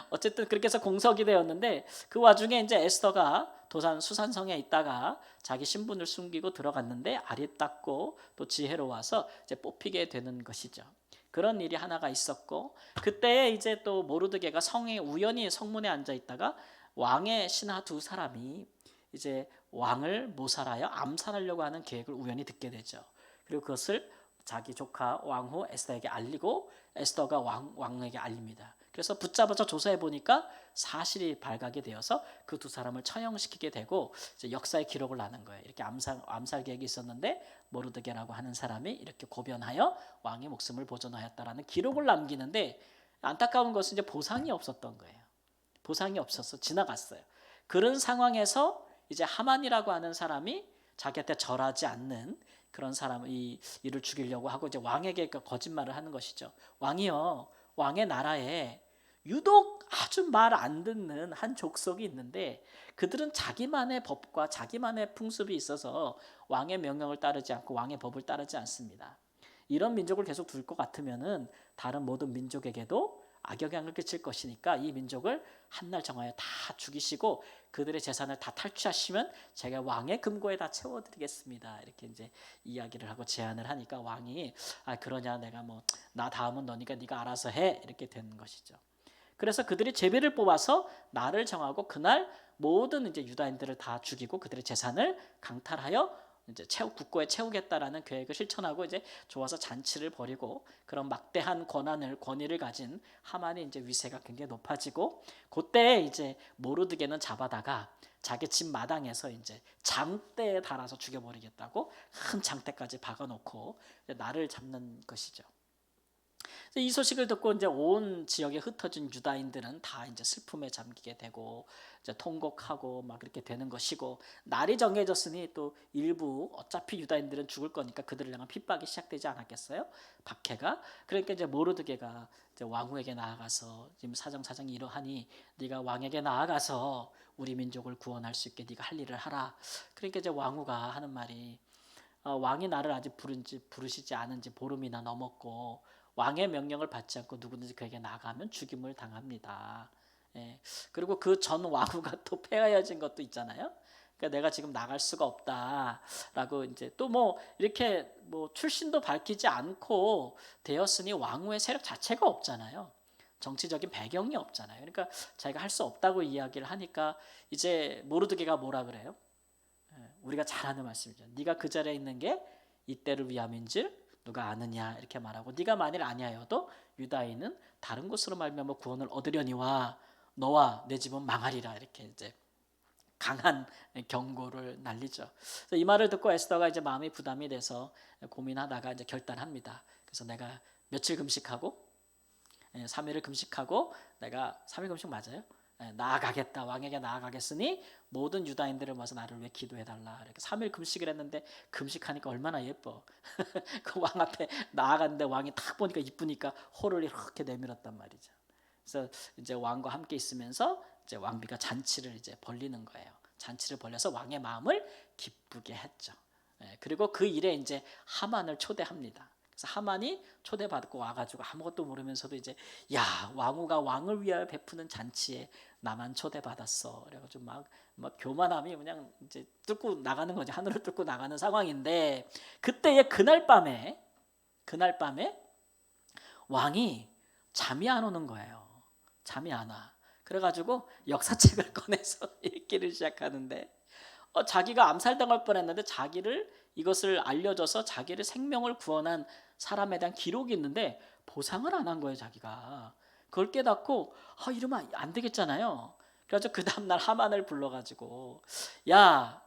어쨌든 그렇게 해서 공석이 되었는데 그 와중에 이제 에스더가 도산 수산성에 있다가 자기 신분을 숨기고 들어갔는데 아리따고 또 지혜로워서 이제 뽑히게 되는 것이죠. 그런 일이 하나가 있었고 그때에 이제 또 모르드게가 성에 우연히 성문에 앉아 있다가 왕의 신하 두 사람이 이제 왕을 모살하여 암살하려고 하는 계획을 우연히 듣게 되죠. 그리고 그것을 자기 조카 왕후 에스더에게 알리고 에스더가 왕에게 알립니다. 그래서 붙잡아서 조사해 보니까 사실이 발각이 되어서 그 두 사람을 처형시키게 되고 이제 역사의 기록을 나는 거예요. 이렇게 암살 계획이 있었는데 모르드게라고 하는 사람이 이렇게 고변하여 왕의 목숨을 보존하였다라는 기록을 남기는데 안타까운 것은 이제 보상이 없었던 거예요. 보상이 없어서 지나갔어요. 그런 상황에서 이제 하만이라고 하는 사람이 자기한테 절하지 않는 그런 사람이 이를 죽이려고 하고 이제 왕에게 거짓말을 하는 것이죠. 왕이요, 왕의 나라에 유독 아주 말 안 듣는 한 족속이 있는데 그들은 자기만의 법과 자기만의 풍습이 있어서 왕의 명령을 따르지 않고 왕의 법을 따르지 않습니다. 이런 민족을 계속 둘 것 같으면은 다른 모든 민족에게도 악영향을 끼칠 것이니까 이 민족을 한날 정하여 다 죽이시고 그들의 재산을 다 탈취하시면 제가 왕의 금고에 다 채워드리겠습니다. 이렇게 이제 이야기를 하고 제안을 하니까 왕이 아 그러냐 내가 뭐 나 다음은 너니까 네가 알아서 해 이렇게 되는 것이죠. 그래서 그들이 제비를 뽑아서 날을 정하고 그날 모든 이제 유다인들을 다 죽이고 그들의 재산을 강탈하여 이제 국고에 채우겠다라는 계획을 실천하고 이제 좋아서 잔치를 벌이고 그런 막대한 권위를 가진 하만의 이제 위세가 굉장히 높아지고 그때 이제 모르드게는 잡아다가 자기 집 마당에서 이제 장대에 달아서 죽여버리겠다고 큰 장대까지 박아놓고 나를 잡는 것이죠. 이 소식을 듣고 이제 온 지역에 흩어진 유다인들은 다 이제 슬픔에 잠기게 되고 이제 통곡하고 막 그렇게 되는 것이고 날이 정해졌으니 또 일부 어차피 유다인들은 죽을 거니까 그들을 향한 핍박이 시작되지 않았겠어요? 박해가. 그러니까 이제 모르드게가 이제 왕후에게 나아가서 지금 사정사정이 이러하니 네가 왕에게 나아가서 우리 민족을 구원할 수 있게 네가 할 일을 하라. 그러니까 이제 왕후가 하는 말이 왕이 나를 아직 부르시지 않은 지 보름이나 넘었고 왕의 명령을 받지 않고 누구든지 그에게 나가면 죽임을 당합니다. 예. 그리고 그 전 왕후가 또 폐하여진 것도 있잖아요. 그러니까 내가 지금 나갈 수가 없다라고 이제 또 뭐 이렇게 뭐 출신도 밝히지 않고 되었으니 왕후의 세력 자체가 없잖아요. 정치적인 배경이 없잖아요. 그러니까 자기가 할 수 없다고 이야기를 하니까 이제 모르드게가 뭐라 그래요? 우리가 잘 아는 말씀이죠. 네가 그 자리에 있는 게 이때를 위함인줄 누가 아느냐 이렇게 말하고 네가 만일 아니하여도 유다인은 다른 곳으로 말미암아 구원을 얻으려니와 너와 내 집은 망하리라 이렇게 이제 강한 경고를 날리죠. 그래서 이 말을 듣고 에스더가 이제 마음이 부담이 돼서 고민하다가 이제 결단합니다. 그래서 내가 며칠 금식하고 3일을 금식하고 내가 3일 금식 맞아요? 나아가겠다 왕에게 나아가겠으니 모든 유다인들을 모아서 나를 위해 기도해달라 이렇게 3일 금식을 했는데 금식하니까 얼마나 예뻐. 그 왕 앞에 나아갔는데 왕이 딱 보니까 이쁘니까 호를 이렇게 내밀었단 말이죠. 그래서 이제 왕과 함께 있으면서 이제 왕비가 잔치를 이제 벌리는 거예요. 잔치를 벌려서 왕의 마음을 기쁘게 했죠. 그리고 그 일에 이제 하만을 초대합니다. 그래서 하만이 초대받고 와가지고 아무것도 모르면서도 이제 야 왕후가 왕을 위하여 베푸는 잔치에 나만 초대받았어. 그래가지고 막 교만함이 그냥 이제 뚫고 나가는 거지. 하늘을 뚫고 나가는 상황인데 그때의 그날 밤에 왕이 잠이 안 오는 거예요. 잠이 안 와. 그래가지고 역사책을 꺼내서 읽기를 시작하는데 자기가 암살당할 뻔했는데 자기를 이것을 알려줘서 자기를 생명을 구원한 사람에 대한 기록이 있는데 보상을 안 한 거예요. 자기가 그걸 깨닫고 이러면 안 되겠잖아요. 그래서 그 다음날 하만을 불러가지고 야,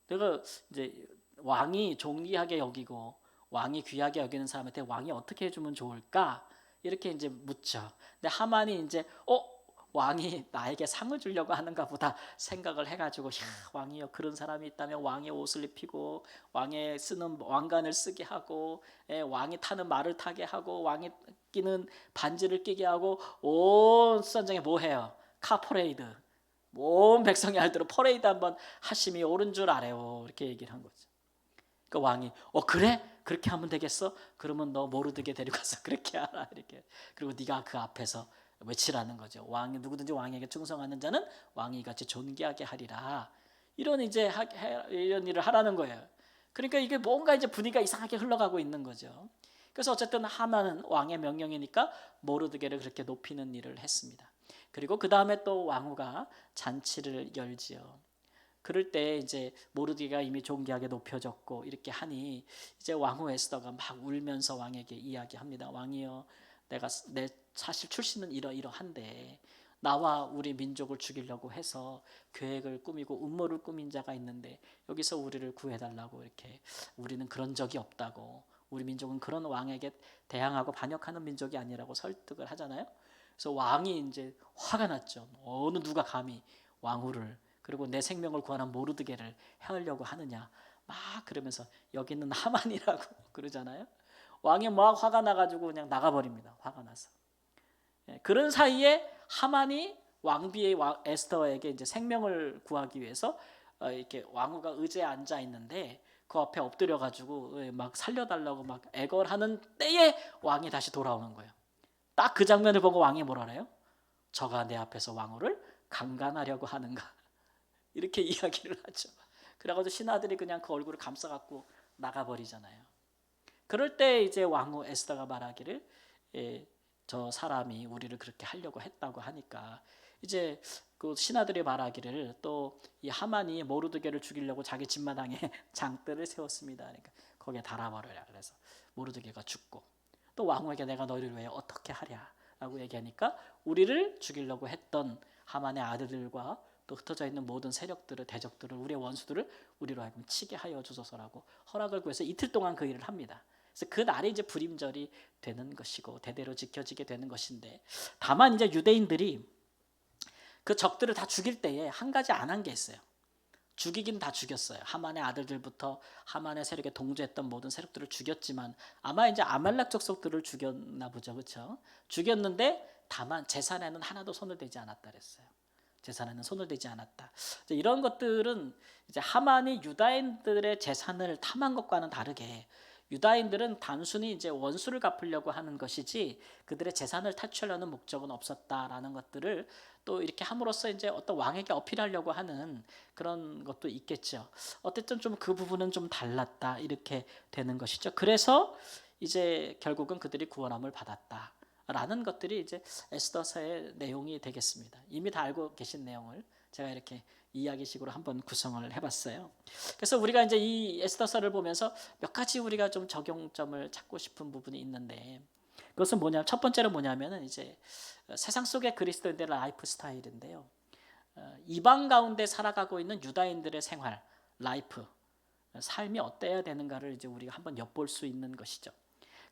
내가 이제 왕이 존귀하게 여기고 왕이 귀하게 여기는 사람한테 왕이 어떻게 해주면 좋을까? 이렇게 이제 묻죠. 근데 하만이 이제 왕이 나에게 상을 주려고 하는가 보다 생각을 해가지고 왕이요, 그런 사람이 있다면 왕의 옷을 입히고 왕의 쓰는 왕관을 쓰게 하고 왕이 타는 말을 타게 하고 왕이 끼는 반지를 끼게 하고 온 수산장에 뭐 해요? 카퍼레이드. 온 백성이 알도록 퍼레이드 한번 하심이 옳은 줄 알아요. 이렇게 얘기를 한 거죠. 그 왕이 그래? 그렇게 하면 되겠어? 그러면 너 모르드게 데려가서 그렇게 하라 이렇게. 그리고 네가 그 앞에서 외치라는 거죠. 왕이 누구든지 왕에게 충성하는 자는 왕이 같이 존귀하게 하리라. 이런 이제 이런 일을 하라는 거예요. 그러니까 이게 뭔가 이제 분위기가 이상하게 흘러가고 있는 거죠. 그래서 어쨌든 하만은 왕의 명령이니까 모르드게를 그렇게 높이는 일을 했습니다. 그리고 그 다음에 또 왕후가 잔치를 열지요. 그럴 때 이제 모르드게가 이미 존귀하게 높여졌고 이렇게 하니 이제 왕후 에스더가 막 울면서 왕에게 이야기합니다. 왕이여, 내 사실 출신은 이러이러한데 나와 우리 민족을 죽이려고 해서 계획을 꾸미고 음모를 꾸민 자가 있는데 여기서 우리를 구해달라고 이렇게, 우리는 그런 적이 없다고, 우리 민족은 그런 왕에게 대항하고 반역하는 민족이 아니라고 설득을 하잖아요. 그래서 왕이 이제 화가 났죠. 어느 누가 감히 왕후를, 그리고 내 생명을 구하는 모르드게를 해하려고 하느냐 막 그러면서, 여기는 하만이라고 그러잖아요. 왕이 막 화가 나가지고 그냥 나가버립니다. 화가 나서. 그런 사이에 하만이 왕비의 에스더에게 이제 생명을 구하기 위해서 이렇게 왕후가 의자에 앉아 있는데 그 앞에 엎드려 가지고 막 살려달라고 막 애걸하는 때에 왕이 다시 돌아오는 거예요. 딱 그 장면을 보고 왕이 뭐라 그래요? 저가 내 앞에서 왕후를 강간하려고 하는가, 이렇게 이야기를 하죠. 그래가지고 신하들이 그냥 그 얼굴을 감싸갖고 나가버리잖아요. 그럴 때 이제 왕후 에스더가 말하기를 저 사람이 우리를 그렇게 하려고 했다고 하니까 이제 그 신하들이 말하기를 또 이 하만이 모르드게를 죽이려고 자기 집마당에 장대를 세웠습니다. 그러니까 거기에 달아버려라. 그래서 모르드게가 죽고, 또 왕후에게 내가 너희를 왜 어떻게 하랴라고 얘기하니까 우리를 죽이려고 했던 하만의 아들들과 또 흩어져 있는 모든 세력들을, 대적들을, 우리의 원수들을 우리로 하여금 치게 하여 주소서라고 허락을 구해서 이틀 동안 그 일을 합니다. 그래서 그 날이 이제 불임절이 되는 것이고 대대로 지켜지게 되는 것인데, 다만 이제 유대인들이 그 적들을 다 죽일 때에 한 가지 안 한 게 있어요. 죽이긴 다 죽였어요. 하만의 아들들부터 하만의 세력에 동조했던 모든 세력들을 죽였지만 아마 이제 아말렉 족속들을 죽였나 보죠, 그렇죠? 죽였는데 다만 재산에는 하나도 손을 대지 않았다 그랬어요. 재산에는 손을 대지 않았다. 이런 것들은 이제 하만이 유다인들의 재산을 탐한 것과는 다르게 유다인들은 단순히 이제 원수를 갚으려고 하는 것이지 그들의 재산을 탈취하려는 목적은 없었다라는 것들을 또 이렇게 함으로써 이제 어떤 왕에게 어필하려고 하는 그런 것도 있겠죠. 어쨌든 좀 그 부분은 좀 달랐다 이렇게 되는 것이죠. 그래서 이제 결국은 그들이 구원함을 받았다. 라는 것들이 이제 에스더서의 내용이 되겠습니다. 이미 다 알고 계신 내용을 제가 이렇게 이야기식으로 한번 구성을 해봤어요. 그래서 우리가 이제 이 에스더서를 보면서 몇 가지 우리가 좀 적용점을 찾고 싶은 부분이 있는데, 그것은 뭐냐? 첫 번째로 뭐냐면은 이제 세상 속의 그리스도인들의 라이프 스타일인데요. 이방 가운데 살아가고 있는 유다인들의 생활, 라이프, 삶이 어때야 되는가를 이제 우리가 한번 엿볼 수 있는 것이죠.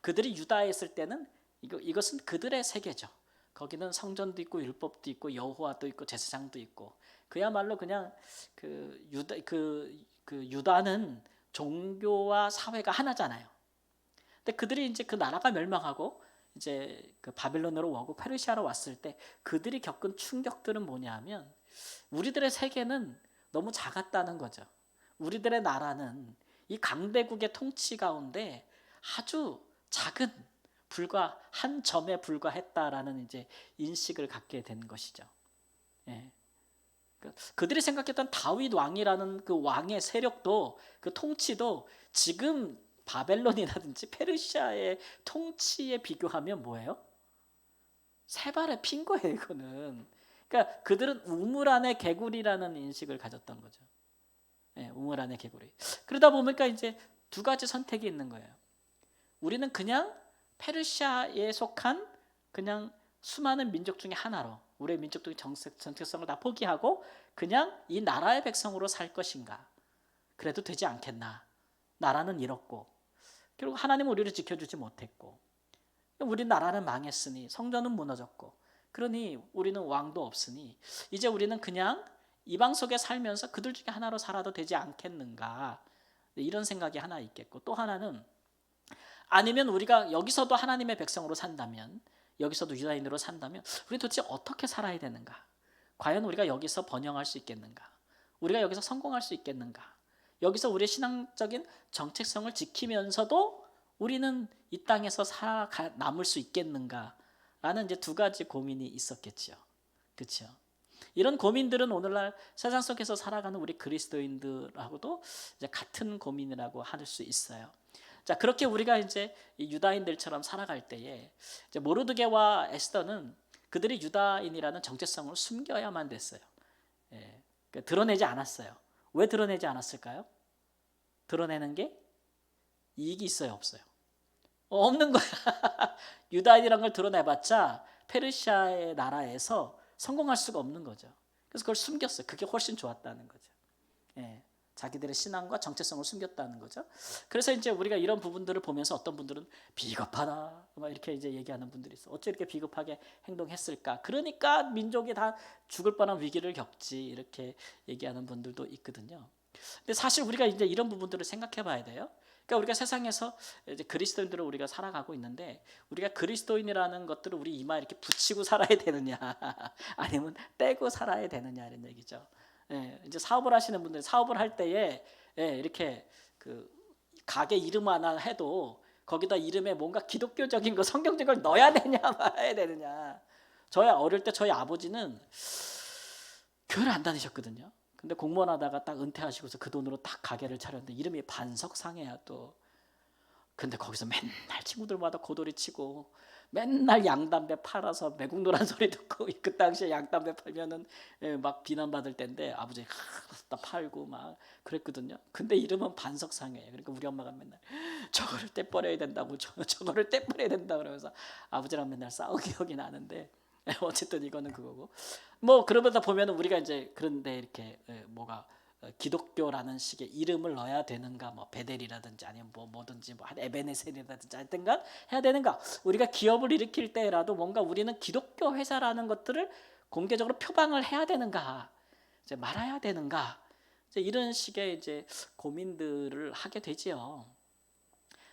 그들이 유다에 있을 때는 이것은 그들의 세계죠. 거기는 성전도 있고 율법도 있고 여호와도 있고 제사장도 있고, 그야말로 그냥 유다는 종교와 사회가 하나잖아요. 근데 그들이 이제 그 나라가 멸망하고 이제 그 바빌론으로 오고 페르시아로 왔을 때 그들이 겪은 충격들은 뭐냐면, 우리들의 세계는 너무 작았다는 거죠. 우리들의 나라는 이 강대국의 통치 가운데 아주 작은, 불과 한 점에 불과했다라는 이제 인식을 갖게 된 것이죠. 예. 그들이 생각했던 다윗 왕이라는 그 왕의 세력도, 그 통치도 지금 바벨론이라든지 페르시아의 통치에 비교하면 뭐예요? 세 발에 핀 거예요, 이거는. 그러니까 그들은 우물 안에 개구리라는 인식을 가졌던 거죠. 예, 우물 안에 개구리. 그러다 보니까 이제 두 가지 선택이 있는 거예요. 우리는 그냥 페르시아에 속한 그냥 수많은 민족 중에 하나로 우리의 민족적인 정체성을 다 포기하고 그냥 이 나라의 백성으로 살 것인가. 그래도 되지 않겠나. 나라는 잃었고 결국 하나님은 우리를 지켜주지 못했고 우리 나라는 망했으니 성전은 무너졌고 그러니 우리는 왕도 없으니 이제 우리는 그냥 이방 속에 살면서 그들 중에 하나로 살아도 되지 않겠는가. 이런 생각이 하나 있겠고 또 하나는 아니면 우리가 여기서도 하나님의 백성으로 산다면 여기서도 유다인으로 산다면 우리 도대체 어떻게 살아야 되는가? 과연 우리가 여기서 번영할 수 있겠는가? 우리가 여기서 성공할 수 있겠는가? 여기서 우리의 신앙적인 정체성을 지키면서도 우리는 이 땅에서 남을 수 있겠는가? 라는 이제 두 가지 고민이 있었겠죠. 그렇죠? 이런 고민들은 오늘날 세상 속에서 살아가는 우리 그리스도인들하고도 이제 같은 고민이라고 할 수 있어요. 자, 그렇게 우리가 이제 이 유다인들처럼 살아갈 때에 이제 모르드게와 에스더는 그들이 유다인이라는 정체성을 숨겨야만 됐어요. 예, 그러니까 드러내지 않았어요. 왜 드러내지 않았을까요? 드러내는 게 이익이 있어요, 없어요? 없는 거야. 유다인이라는 걸 드러내봤자 페르시아의 나라에서 성공할 수가 없는 거죠. 그래서 그걸 숨겼어요. 그게 훨씬 좋았다는 거죠. 예, 자기들의 신앙과 정체성을 숨겼다는 거죠. 그래서 이제 우리가 이런 부분들을 보면서 어떤 분들은 비겁하다 막 이렇게 이제 얘기하는 분들이 있어. 어째 이렇게 비겁하게 행동했을까? 그러니까 민족이 다 죽을 뻔한 위기를 겪지 이렇게 얘기하는 분들도 있거든요. 근데 사실 우리가 이제 이런 부분들을 생각해봐야 돼요. 그러니까 우리가 세상에서 이제 그리스도인들을 우리가 살아가고 있는데 우리가 그리스도인이라는 것들을 우리 이마에 이렇게 붙이고 살아야 되느냐 아니면 떼고 살아야 되느냐 이런 얘기죠. 예, 이제 사업을 하시는 분들 사업을 할 때에 예, 이렇게 그 가게 이름 하나 해도 거기다 이름에 뭔가 기독교적인 거 성경적인 걸 넣어야 되냐 말아야 되느냐. 저희 어릴 때 저희 아버지는 교회를 안 다니셨거든요. 근데 공무원 하다가 딱 은퇴하시고서 그 돈으로 딱 가게를 차렸는데 이름이 반석상해야 또. 근데 거기서 맨날 친구들마다 고돌이 치고 맨날 양담배 팔아서 매국노란 소리 듣고 그 당시에 양담배 팔면은 막 비난받을 때인데 아버지 다 팔고 막 그랬거든요. 근데 이름은 반석상해예요. 그러니까 우리 엄마가 맨날 저거를 떼버려야 된다고 저거를 떼버려야 된다 그러면서 아버지랑 맨날 싸운 기억이 나는데 어쨌든 이거는 그거고 뭐 그러다 보면 우리가 이제 그런데 이렇게 뭐가 기독교라는 식의 이름을 넣어야 되는가 뭐 베델이라든지 아니면 뭐든지 뭐 에베네셀이라든지 하여튼간 해야 되는가 우리가 기업을 일으킬 때라도 뭔가 우리는 기독교 회사라는 것들을 공개적으로 표방을 해야 되는가 이제 말아야 되는가 이제 이런 식의 이제 고민들을 하게 되지요.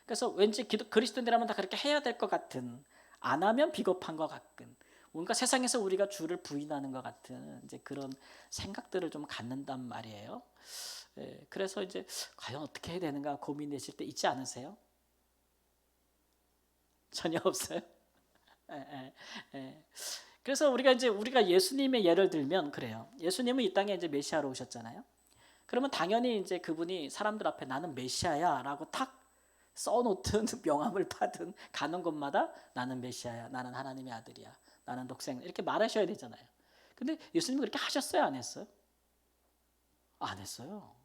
그래서 왠지 그리스도인이라면 다 그렇게 해야 될 것 같은 안 하면 비겁한 것 같은 뭔가 세상에서 우리가 주를 부인하는 것 같은 이제 그런 생각들을 좀 갖는단 말이에요. 예, 그래서 이제 과연 어떻게 해야 되는가 고민되실 때 있지 않으세요? 전혀 없어요. 예, 예, 예. 그래서 우리가 예수님의 예를 들면 그래요. 예수님은 이 땅에 이제 메시아로 오셨잖아요. 그러면 당연히 이제 그분이 사람들 앞에 나는 메시아야라고 탁 써놓든 명함을 받든 가는 곳마다 나는 메시아야, 나는 하나님의 아들이야. 나는 독생 이렇게 말하셔야 되잖아요. 근데 예수님은 그렇게 하셨어요? 안 했어요? 안 했어요.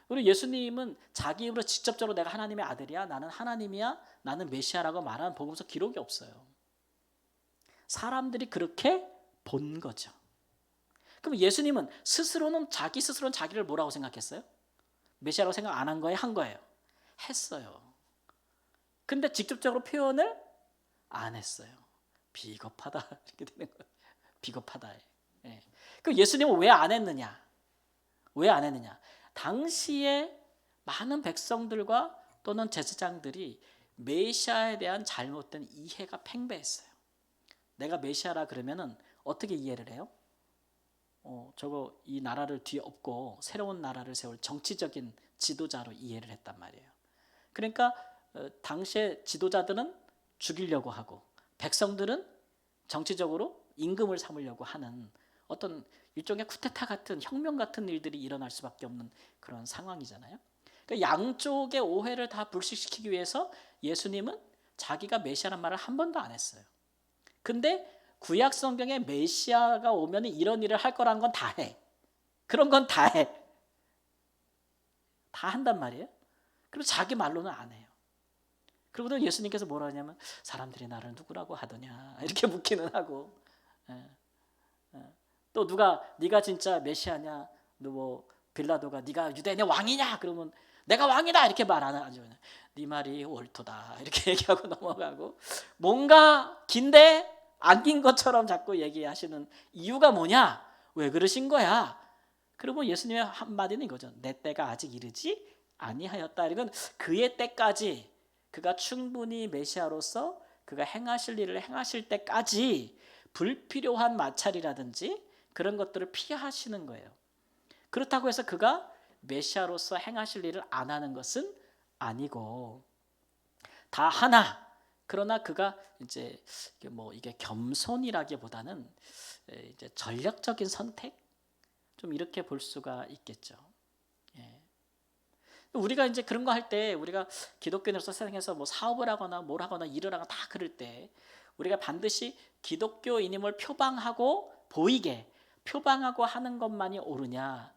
그리고 예수님은 자기 입으로 직접적으로 내가 하나님의 아들이야, 나는 하나님이야, 나는 메시아라고 말하는 복음서 기록이 없어요. 사람들이 그렇게 본 거죠. 그럼 예수님은 자기 스스로는 자기를 뭐라고 생각했어요? 메시아라고 생각 안 한 거예요? 한 거예요? 했어요. 근데 직접적으로 표현을 안 했어요. 비겁하다 이렇게 되는 거예요. 비겁하다. 예. 그 예수님은 왜 안 했느냐? 왜 안 했느냐? 당시에 많은 백성들과 또는 제사장들이 메시아에 대한 잘못된 이해가 팽배했어요. 내가 메시아라 그러면은 어떻게 이해를 해요? 저거 이 나라를 뒤에 업고 새로운 나라를 세울 정치적인 지도자로 이해를 했단 말이에요. 그러니까 당시에 지도자들은 죽이려고 하고 백성들은 정치적으로 임금을 삼으려고 하는 어떤 일종의 쿠데타 같은 혁명 같은 일들이 일어날 수밖에 없는 그런 상황이잖아요. 그러니까 양쪽의 오해를 다 불식시키기 위해서 예수님은 자기가 메시아란 말을 한 번도 안 했어요. 근데 구약 성경에 메시아가 오면 이런 일을 할 거라는 건 다 해. 그런 건 다 해. 다 한단 말이에요. 그리고 자기 말로는 안 해요. 그러고도 예수님께서 뭐라 하냐면 사람들이 나를 누구라고 하더냐 이렇게 묻기는 하고, 예, 예. 또 누가 네가 진짜 메시아냐, 너 뭐 빌라도가 네가 유대인의 왕이냐 그러면 내가 왕이다 이렇게 말 안 하죠. 네 말이 옳도다 이렇게 얘기하고 넘어가고, 뭔가 긴데 안 긴 것처럼 자꾸 얘기하시는 이유가 뭐냐, 왜 그러신 거야? 그러면 예수님의 한마디는 이거죠. 내 때가 아직 이르지 아니하였다. 이건 그의 때까지, 그가 충분히 메시아로서 그가 행하실 일을 행하실 때까지 불필요한 마찰이라든지 그런 것들을 피하시는 거예요. 그렇다고 해서 그가 메시아로서 행하실 일을 안 하는 것은 아니고 다 하나. 그러나 그가 이제 뭐 이게 겸손이라기보다는 이제 전략적인 선택, 좀 이렇게 볼 수가 있겠죠. 예. 우리가 이제 그런 거 할 때, 우리가 기독교인으로서 세상에서 뭐 사업을 하거나 뭘 하거나 일을 하거나 다 그럴 때 우리가 반드시 기독교인임을 표방하고 보이게 표방하고 하는 것만이 옳으냐?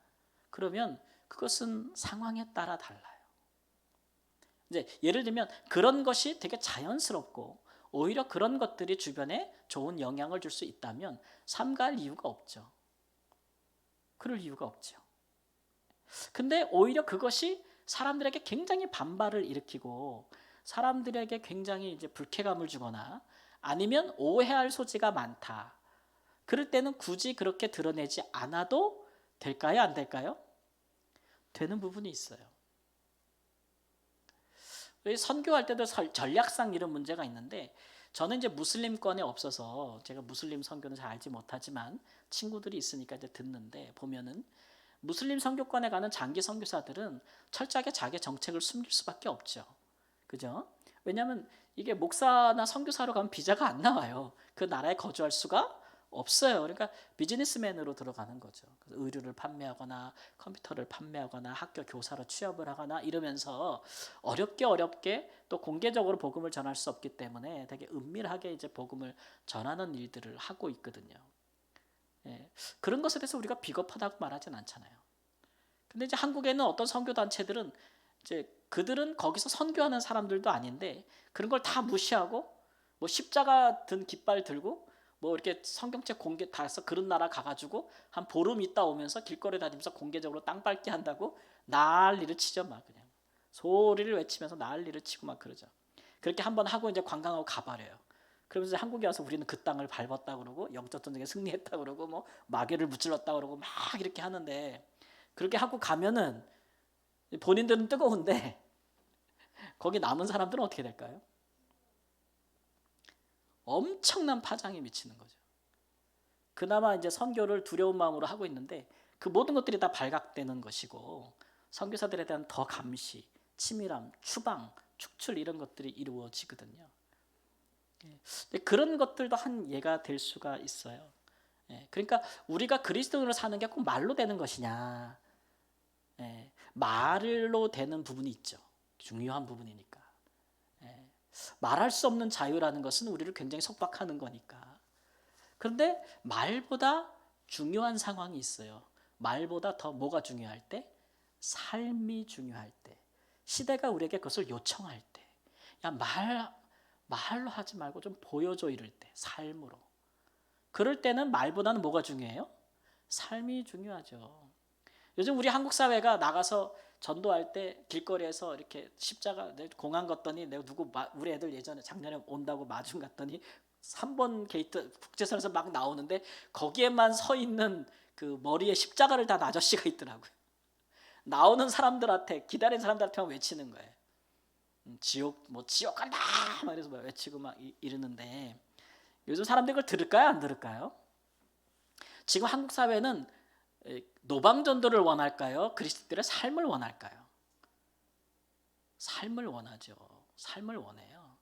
그러면 그것은 상황에 따라 달라요. 이제 예를 들면 그런 것이 되게 자연스럽고 오히려 그런 것들이 주변에 좋은 영향을 줄 수 있다면 삼가할 이유가 없죠. 그럴 이유가 없죠. 근데 오히려 그것이 사람들에게 굉장히 반발을 일으키고 사람들에게 굉장히 이제 불쾌감을 주거나 아니면 오해할 소지가 많다. 그럴 때는 굳이 그렇게 드러내지 않아도 될까요? 안 될까요? 되는 부분이 있어요. 선교할 때도 전략상 이런 문제가 있는데, 저는 이제 무슬림권에 없어서 제가 무슬림 선교는 잘 알지 못하지만 친구들이 있으니까 이제 듣는데, 보면은 무슬림 선교권에 가는 장기 선교사들은 철저하게 자기 정책을 숨길 수밖에 없죠. 그죠? 왜냐하면 이게 목사나 선교사로 가면 비자가 안 나와요. 그 나라에 거주할 수가 없어요. 그러니까 비즈니스맨으로 들어가는 거죠. 그래서 의류를 판매하거나 컴퓨터를 판매하거나 학교 교사로 취업을 하거나 이러면서 어렵게 또 공개적으로 복음을 전할 수 없기 때문에 되게 은밀하게 이제 복음을 전하는 일들을 하고 있거든요. 예, 그런 것에 대해서 우리가 비겁하다고 말하진 않잖아요. 근데 이제 한국에는 어떤 선교 단체들은 이제 그들은 거기서 선교하는 사람들도 아닌데 그런 걸 다 무시하고 뭐 십자가 든 깃발 들고 뭐 이렇게 성경책 공개 다 해서 그런 나라 가가지고 한 보름 있다 오면서 길거리 다니면서 공개적으로 땅 밟기 한다고 난리를 치죠. 막 그냥 소리를 외치면서 난리를 치고 막 그러죠. 그렇게 한번 하고 이제 관광하고 가버려요. 그러면서 한국에 와서 우리는 그 땅을 밟았다 그러고 영적 전쟁에 승리했다 그러고 뭐 마귀를 무찔렀다 그러고 막 이렇게 하는데, 그렇게 하고 가면은 본인들은 뜨거운데 거기 남은 사람들은 어떻게 될까요? 엄청난 파장이 미치는 거죠. 그나마 이제 선교를 두려운 마음으로 하고 있는데 그 모든 것들이 다 발각되는 것이고 선교사들에 대한 더 감시, 치밀함, 추방, 축출 이런 것들이 이루어지거든요. 그런 것들도 한 예가 될 수가 있어요. 그러니까 우리가 그리스도인으로 사는 게 꼭 말로 되는 것이냐? 말로 되는 부분이 있죠. 중요한 부분이니까. 말할 수 없는 자유라는 것은 우리를 굉장히 속박하는 거니까. 그런데 말보다 중요한 상황이 있어요. 말보다 더 뭐가 중요할 때? 삶이 중요할 때. 시대가 우리에게 그것을 요청할 때. 야, 말로 하지 말고 좀 보여줘 이럴 때. 삶으로. 그럴 때는 말보다는 뭐가 중요해요? 삶이 중요하죠. 요즘 우리 한국 사회가 나가서 전도할 때 길거리에서 이렇게 십자가 공항 갔더니 내가 우리 애들 예전에 작년에 온다고 마중 갔더니 3번 게이트 국제선에서 막 나오는데 거기에만 서 있는 그 머리에 십자가를 단 아저씨가 있더라고요. 나오는 사람들한테 기다리는 사람들한테만 외치는 거예요. 지옥 간다 막 이래서 막 외치고 막 이러는데 요즘 사람들이 그걸 들을까요? 안 들을까요? 지금 한국 사회는 노방전도를 원할까요? 그리스도인의 삶을 원할까요? 삶을 원하죠. 삶을 원해요.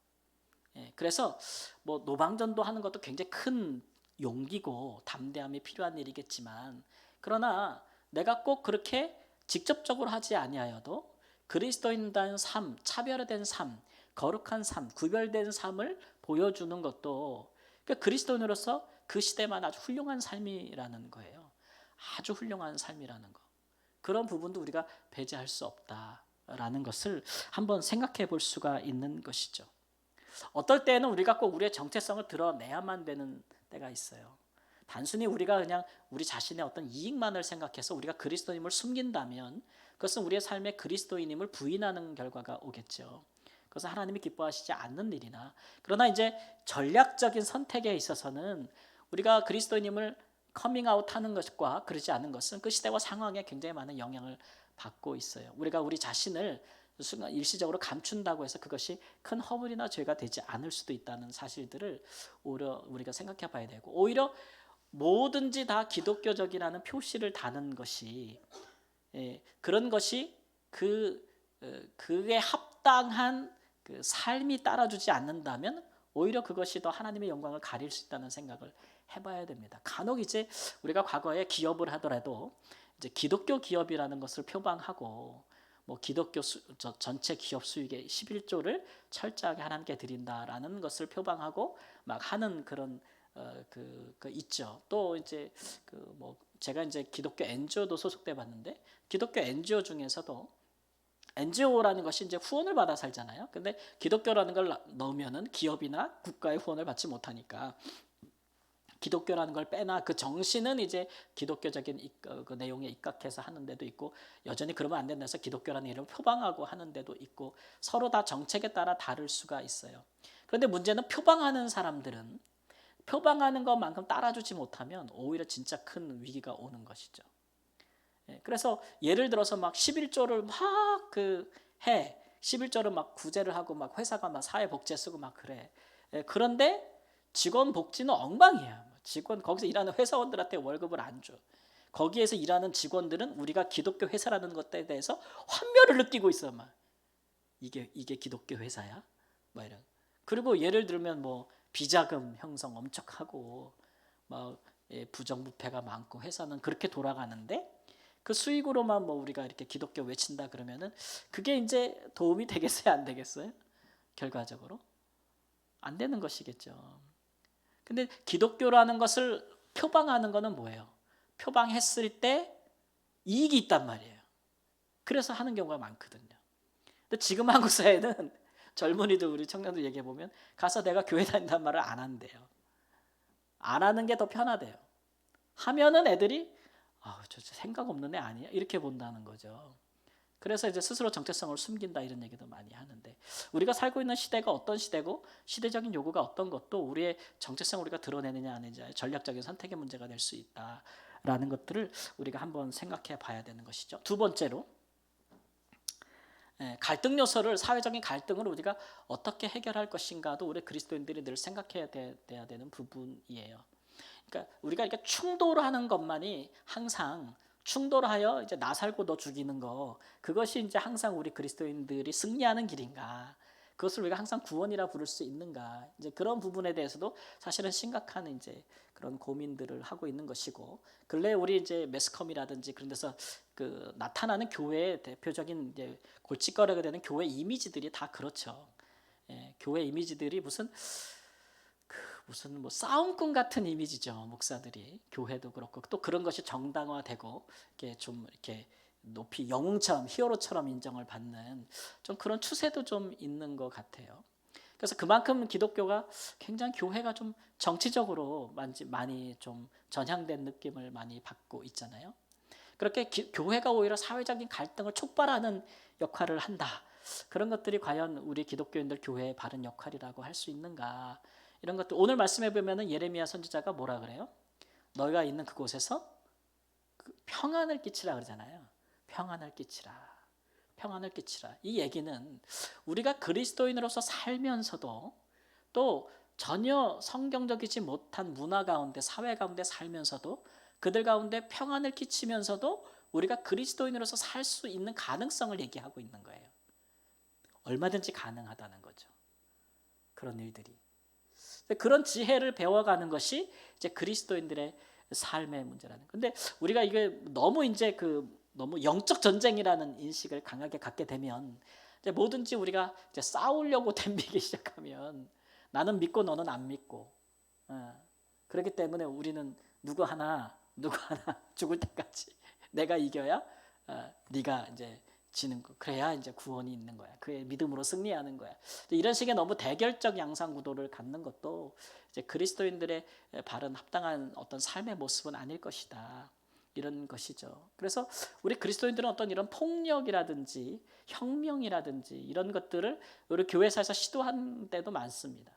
그래서 뭐 노방전도 하는 것도 굉장히 큰 용기고 담대함이 필요한 일이겠지만, 그러나 내가 꼭 그렇게 직접적으로 하지 아니하여도 그리스도인다운 삶, 차별화된 삶, 거룩한 삶, 구별된 삶을 보여주는 것도 그러니까 그리스도인으로서 그 시대만 아주 훌륭한 삶이라는 거예요. 아주 훌륭한 삶이라는 거. 그런 부분도 우리가 배제할 수 없다라는 것을 한번 생각해 볼 수가 있는 것이죠. 어떨 때는 우리가 꼭 우리의 정체성을 드러내야만 되는 때가 있어요. 단순히 우리가 그냥 우리 자신의 어떤 이익만을 생각해서 우리가 그리스도인임을 숨긴다면 그것은 우리의 삶에 그리스도인임을 부인하는 결과가 오겠죠. 그것은 하나님이 기뻐하시지 않는 일이나, 그러나 이제 전략적인 선택에 있어서는 우리가 그리스도인임을 커밍아웃하는 것과 그러지 않은 것은 그 시대와 상황에 굉장히 많은 영향을 받고 있어요. 우리가 우리 자신을 순간 일시적으로 감춘다고 해서 그것이 큰 허물이나 죄가 되지 않을 수도 있다는 사실들을 오히려 우리가 생각해 봐야 되고, 오히려 뭐든지 다 기독교적이라는 표시를 다는 것이, 그런 것이 그에 합당한 그 삶이 따라주지 않는다면 오히려 그것이 더 하나님의 영광을 가릴 수 있다는 생각을 해봐야 됩니다. 간혹 이제 우리가 과거에 기업을 하더라도 이제 기독교 기업이라는 것을 표방하고 뭐 기독교 전체 기업 수익의 11조를 철저하게 하나님께 드린다라는 것을 표방하고 막 하는 그런 그 있죠. 또 이제 그 뭐 제가 이제 기독교 NGO도 소속돼 봤는데, 기독교 NGO 중에서도 NGO라는 것이 이제 후원을 받아 살잖아요. 근데 기독교라는 걸 넣으면은 기업이나 국가의 후원을 받지 못하니까 기독교라는 걸 빼나 그 정신은 이제 기독교적인 그 내용에 입각해서 하는 데도 있고, 여전히 그러면 안 된다 해서 기독교라는 이름을 표방하고 하는 데도 있고, 서로 다 정책에 따라 다를 수가 있어요. 그런데 문제는 표방하는 사람들은 표방하는 것만큼 따라주지 못하면 오히려 진짜 큰 위기가 오는 것이죠. 그래서 예를 들어서 막 11조를 막 해 11조를 막 구제를 하고 막 회사가 막 사회복지에 쓰고 막 그래. 그런데 직원 복지는 엉망이야. 직원 거기서 일하는 회사원들한테 월급을 안 줘. 거기에서 일하는 직원들은 우리가 기독교 회사라는 것에 대해서 환멸을 느끼고 있어. 막 이게 기독교 회사야? 막 이런. 그리고 예를 들면 뭐 비자금 형성 엄청 하고 막 부정부패가 많고 회사는 그렇게 돌아가는데 그 수익으로만 뭐 우리가 이렇게 기독교 외친다 그러면은 그게 이제 도움이 되겠어요, 안 되겠어요? 결과적으로 안 되는 것이겠죠. 근데 기독교라는 것을 표방하는 거는 뭐예요? 표방했을 때 이익이 있단 말이에요. 그래서 하는 경우가 많거든요. 근데 지금 한국 사회는 젊은이들, 우리 청년들 얘기해 보면 가서 내가 교회 다닌다는 말을 안 한대요. 안 하는 게 더 편하대요. 하면은 애들이 저 생각 없는 애 아니야? 이렇게 본다는 거죠. 그래서 이제 스스로 정체성을 숨긴다 이런 얘기도 많이 하는데, 우리가 살고 있는 시대가 어떤 시대고 시대적인 요구가 어떤 것도 우리의 정체성을 우리가 드러내느냐 안 하느냐 전략적인 선택의 문제가 될 수 있다라는 것들을 우리가 한번 생각해 봐야 되는 것이죠. 두 번째로 갈등 요소를, 사회적인 갈등을 우리가 어떻게 해결할 것인가도 우리 그리스도인들이 늘 생각해야 돼야 되는 부분이에요. 그러니까 우리가 이렇게 충돌하는 것만이 항상 충돌하여 이제 나 살고 너 죽이는 거, 그것이 이제 항상 우리 그리스도인들이 승리하는 길인가? 그것을 우리가 항상 구원이라 부를 수 있는가? 이제 그런 부분에 대해서도 사실은 심각한 이제 그런 고민들을 하고 있는 것이고, 근래 우리 이제 매스컴이라든지 그런 데서 그 나타나는 교회의 대표적인 이제 골칫거리가 되는 교회 이미지들이 다 그렇죠. 교회 이미지들이 무슨 뭐 싸움꾼 같은 이미지죠. 목사들이, 교회도 그렇고 또 그런 것이 정당화되고 이렇게 좀 이렇게 높이 영웅처럼 히어로처럼 인정을 받는 좀 그런 추세도 좀 있는 것 같아요. 그래서 그만큼 기독교가 굉장히 교회가 좀 정치적으로 많이 좀 전향된 느낌을 많이 받고 있잖아요. 그렇게 교회가 오히려 사회적인 갈등을 촉발하는 역할을 한다. 그런 것들이 과연 우리 기독교인들 교회의 바른 역할이라고 할 수 있는가? 이런 것들 오늘 말씀해 보면은 예레미야 선지자가 뭐라 그래요? 너희가 있는 그곳에서 평안을 끼치라 그러잖아요. 평안을 끼치라. 평안을 끼치라. 이 얘기는 우리가 그리스도인으로서 살면서도 또 전혀 성경적이지 못한 문화 가운데, 사회 가운데 살면서도 그들 가운데 평안을 끼치면서도 우리가 그리스도인으로서 살 수 있는 가능성을 얘기하고 있는 거예요. 얼마든지 가능하다는 거죠. 그런 일들이. 그런 지혜를 배워가는 것이 이제 그리스도인들의 삶의 문제라는. 근데 우리가 이게 너무 이제 너무 영적 전쟁이라는 인식을 강하게 갖게 되면 이제 뭐든지 우리가 이제 싸우려고 덤비기 시작하면 나는 믿고 너는 안 믿고, 그렇기 때문에 우리는 누구 하나 죽을 때까지 내가 이겨야 네가 이제 지는 거. 그래야 이제 구원이 있는 거야. 그의 믿음으로 승리하는 거야. 이런 식의 너무 대결적 양상 구도를 갖는 것도 이제 그리스도인들의 바른 합당한 어떤 삶의 모습은 아닐 것이다. 이런 것이죠. 그래서 우리 그리스도인들은 어떤 이런 폭력이라든지 혁명이라든지 이런 것들을 우리 교회사에서 시도한 때도 많습니다.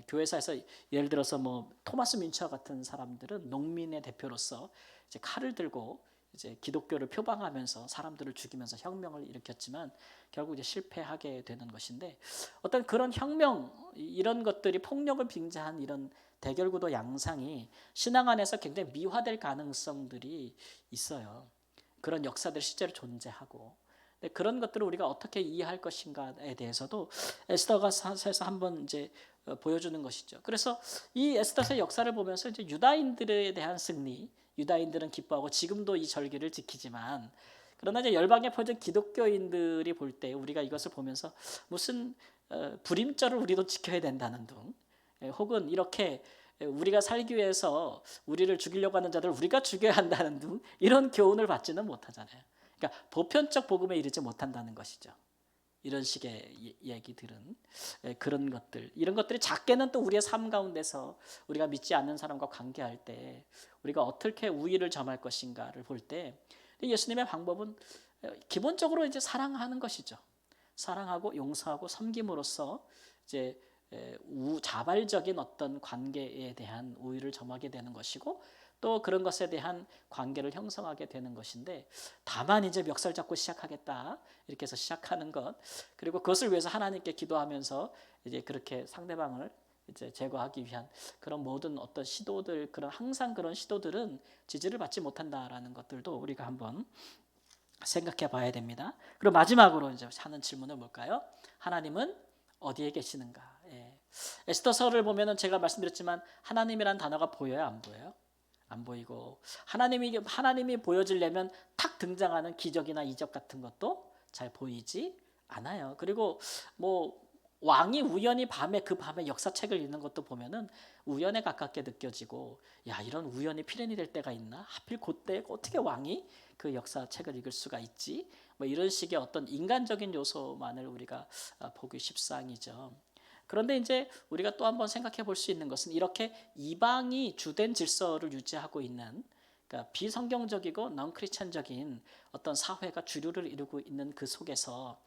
교회사에서 예를 들어서 뭐 토마스 민처 같은 사람들은 농민의 대표로서 이제 칼을 들고 이제 기독교를 표방하면서 사람들을 죽이면서 혁명을 일으켰지만 결국 이제 실패하게 되는 것인데, 어떤 그런 혁명 이런 것들이 폭력을 빙자한 이런 대결구도 양상이 신앙 안에서 굉장히 미화될 가능성들이 있어요. 그런 역사들이 실제로 존재하고, 그런 것들을 우리가 어떻게 이해할 것인가에 대해서도 에스더가 사에서 한번 이제 보여주는 것이죠. 그래서 이 에스더서의 역사를 보면서 이제 유다인들에 대한 승리, 유다인들은 기뻐하고 지금도 이 절기를 지키지만, 그러나 이제 열방에 퍼진 기독교인들이 볼 때 우리가 이것을 보면서 무슨 불임절을 우리도 지켜야 된다는 둥, 혹은 이렇게 우리가 살기 위해서 우리를 죽이려고 하는 자들을 우리가 죽여야 한다는 둥, 이런 교훈을 받지는 못하잖아요. 그러니까 보편적 복음에 이르지 못한다는 것이죠. 이런 식의 얘기들은, 그런 것들, 이런 것들이 작게는 또 우리의 삶 가운데서 우리가 믿지 않는 사람과 관계할 때 우리가 어떻게 우위를 점할 것인가를 볼 때 예수님의 방법은 기본적으로 이제 사랑하는 것이죠. 사랑하고 용서하고 섬김으로써 이제 자발적인 어떤 관계에 대한 우위를 점하게 되는 것이고, 또 그런 것에 대한 관계를 형성하게 되는 것인데, 다만 이제 멱살 잡고 시작하겠다 이렇게 해서 시작하는 것, 그리고 그것을 위해서 하나님께 기도하면서 이제 그렇게 상대방을 이제 제거하기 위한 그런 모든 어떤 시도들, 그런 항상 그런 시도들은 지지를 받지 못한다라는 것들도 우리가 한번 생각해 봐야 됩니다. 그리고 마지막으로 이제 하는 질문은 뭘까요? 하나님은 어디에 계시는가? 에스더서를 보면은 제가 말씀드렸지만 하나님이라는 단어가 보여요, 안 보여요? 안 보이고, 하나님이 보여지려면 탁 등장하는 기적이나 이적 같은 것도 잘 보이지 않아요. 그리고 뭐 왕이 우연히 그 밤에 역사책을 읽는 것도 보면은 우연에 가깝게 느껴지고, 야, 이런 우연이 필연이 될 때가 있나? 하필 그때 어떻게 왕이 그 역사책을 읽을 수가 있지? 뭐 이런 식의 어떤 인간적인 요소만을 우리가 보기 십상이죠. 그런데 이제 우리가 또 한번 생각해 볼 수 있는 것은, 이렇게 이방이 주된 질서를 유지하고 있는, 그러니까 비성경적이고 넌크리스천적인 어떤 사회가 주류를 이루고 있는 그 속에서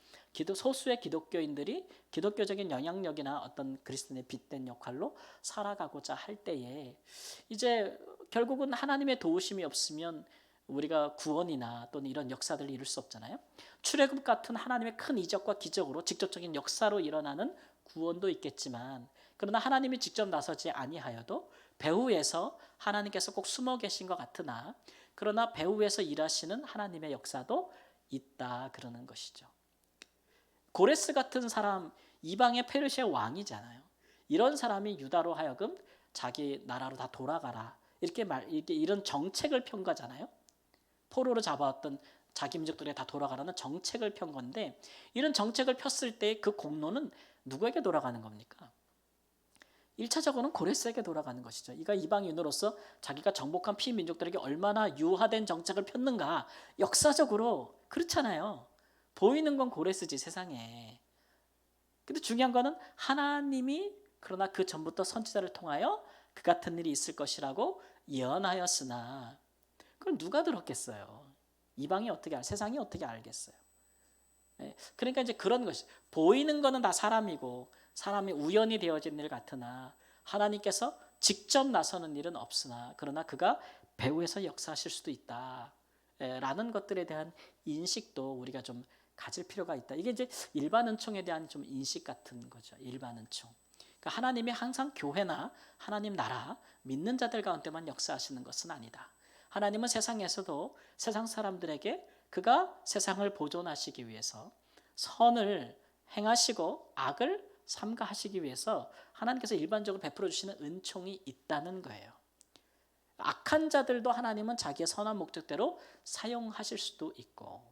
소수의 기독교인들이 기독교적인 영향력이나 어떤 그리스도인의 빛된 역할로 살아가고자 할 때에 이제 결국은 하나님의 도우심이 없으면 우리가 구원이나 또는 이런 역사들을 이룰 수 없잖아요. 출애굽 같은 하나님의 큰 이적과 기적으로 직접적인 역사로 일어나는 구원도 있겠지만, 그러나 하나님이 직접 나서지 아니하여도 배후에서 하나님께서 꼭 숨어 계신 것 같으나, 그러나 배후에서 일하시는 하나님의 역사도 있다, 그러는 것이죠. 고레스 같은 사람, 이방의 페르시아 왕이잖아요. 이런 사람이 유다로 하여금 자기 나라로 다 돌아가라 이렇게 이런 정책을 편 거잖아요. 포로로 잡아왔던 자기 민족들에 다 돌아가라는 정책을 편 건데, 이런 정책을 폈을 때 그 공로는 누구에게 돌아가는 겁니까? 1차적으로는 고레스에게 돌아가는 것이죠. 이가 이방인으로서 자기가 정복한 피민족들에게 얼마나 유화된 정책을 폈는가. 역사적으로 그렇잖아요. 보이는 건 고레스지, 세상에. 근데 중요한 거는 하나님이 그러나 그 전부터 선지자를 통하여 그 같은 일이 있을 것이라고 예언하였으나, 그걸 누가 들었겠어요? 이방이 세상이 어떻게 알겠어요? 그러니까 이제 그런 것이, 보이는 거는 다 사람이고 사람이 우연히 되어진 일 같으나 하나님께서 직접 나서는 일은 없으나, 그러나 그가 배후에서 역사하실 수도 있다 라는 것들에 대한 인식도 우리가 좀 가질 필요가 있다. 이게 이제 일반 은총에 대한 좀 인식 같은 거죠. 일반 은총. 그러니까 하나님이 항상 교회나 하나님 나라 믿는 자들 가운데만 역사하시는 것은 아니다. 하나님은 세상에서도 세상 사람들에게 그가 세상을 보존하시기 위해서 선을 행하시고 악을 삼가하시기 위해서 하나님께서 일반적으로 베풀어 주시는 은총이 있다는 거예요. 악한 자들도 하나님은 자기의 선한 목적대로 사용하실 수도 있고,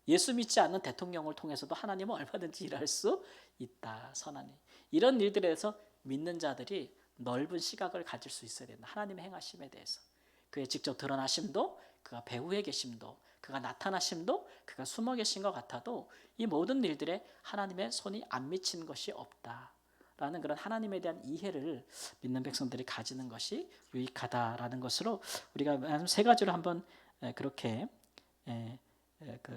예수 믿지 않는 대통령을 통해서도 하나님은 얼마든지 일할 수 있다. 선한 일. 이런 일들에서 믿는 자들이 넓은 시각을 가질 수 있어야 된다. 하나님의 행하심에 대해서. 그의 직접 드러나심도, 그가 배후에 계심도, 그가 나타나심도, 그가 숨어 계신 것 같아도 이 모든 일들에 하나님의 손이 안 미친 것이 없다라는 그런 하나님에 대한 이해를 믿는 백성들이 가지는 것이 유익하다라는 것으로 우리가 세 가지로 한번 그렇게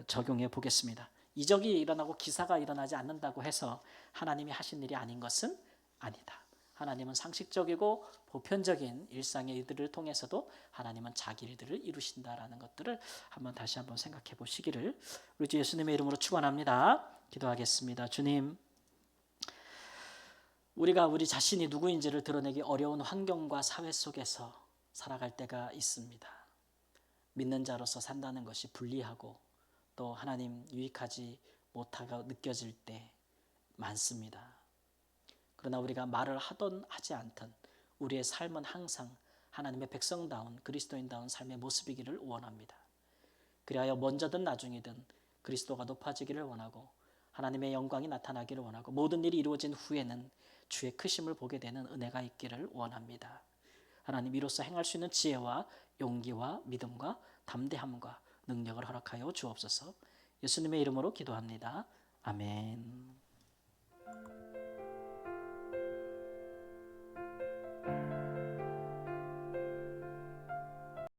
적용해 보겠습니다. 이적이 일어나고 기사가 일어나지 않는다고 해서 하나님이 하신 일이 아닌 것은 아니다. 하나님은 상식적이고 보편적인 일상의 일들을 통해서도 하나님은 자기 일들을 이루신다라는 것들을 다시 한번 생각해 보시기를 우리 주 예수님의 이름으로 축원합니다. 기도하겠습니다. 주님, 우리가 우리 자신이 누구인지를 드러내기 어려운 환경과 사회 속에서 살아갈 때가 있습니다. 믿는 자로서 산다는 것이 불리하고 또 하나님 유익하지 못하고 느껴질 때 많습니다. 그러나 우리가 말을 하던 하지 않던 우리의 삶은 항상 하나님의 백성다운 그리스도인다운 삶의 모습이기를 원합니다. 그리하여 먼저든 나중이든 그리스도가 높아지기를 원하고 하나님의 영광이 나타나기를 원하고 모든 일이 이루어진 후에는 주의 크심을 보게 되는 은혜가 있기를 원합니다. 하나님, 이로써 행할 수 있는 지혜와 용기와 믿음과 담대함과 능력을 허락하여 주옵소서. 예수님의 이름으로 기도합니다. 아멘.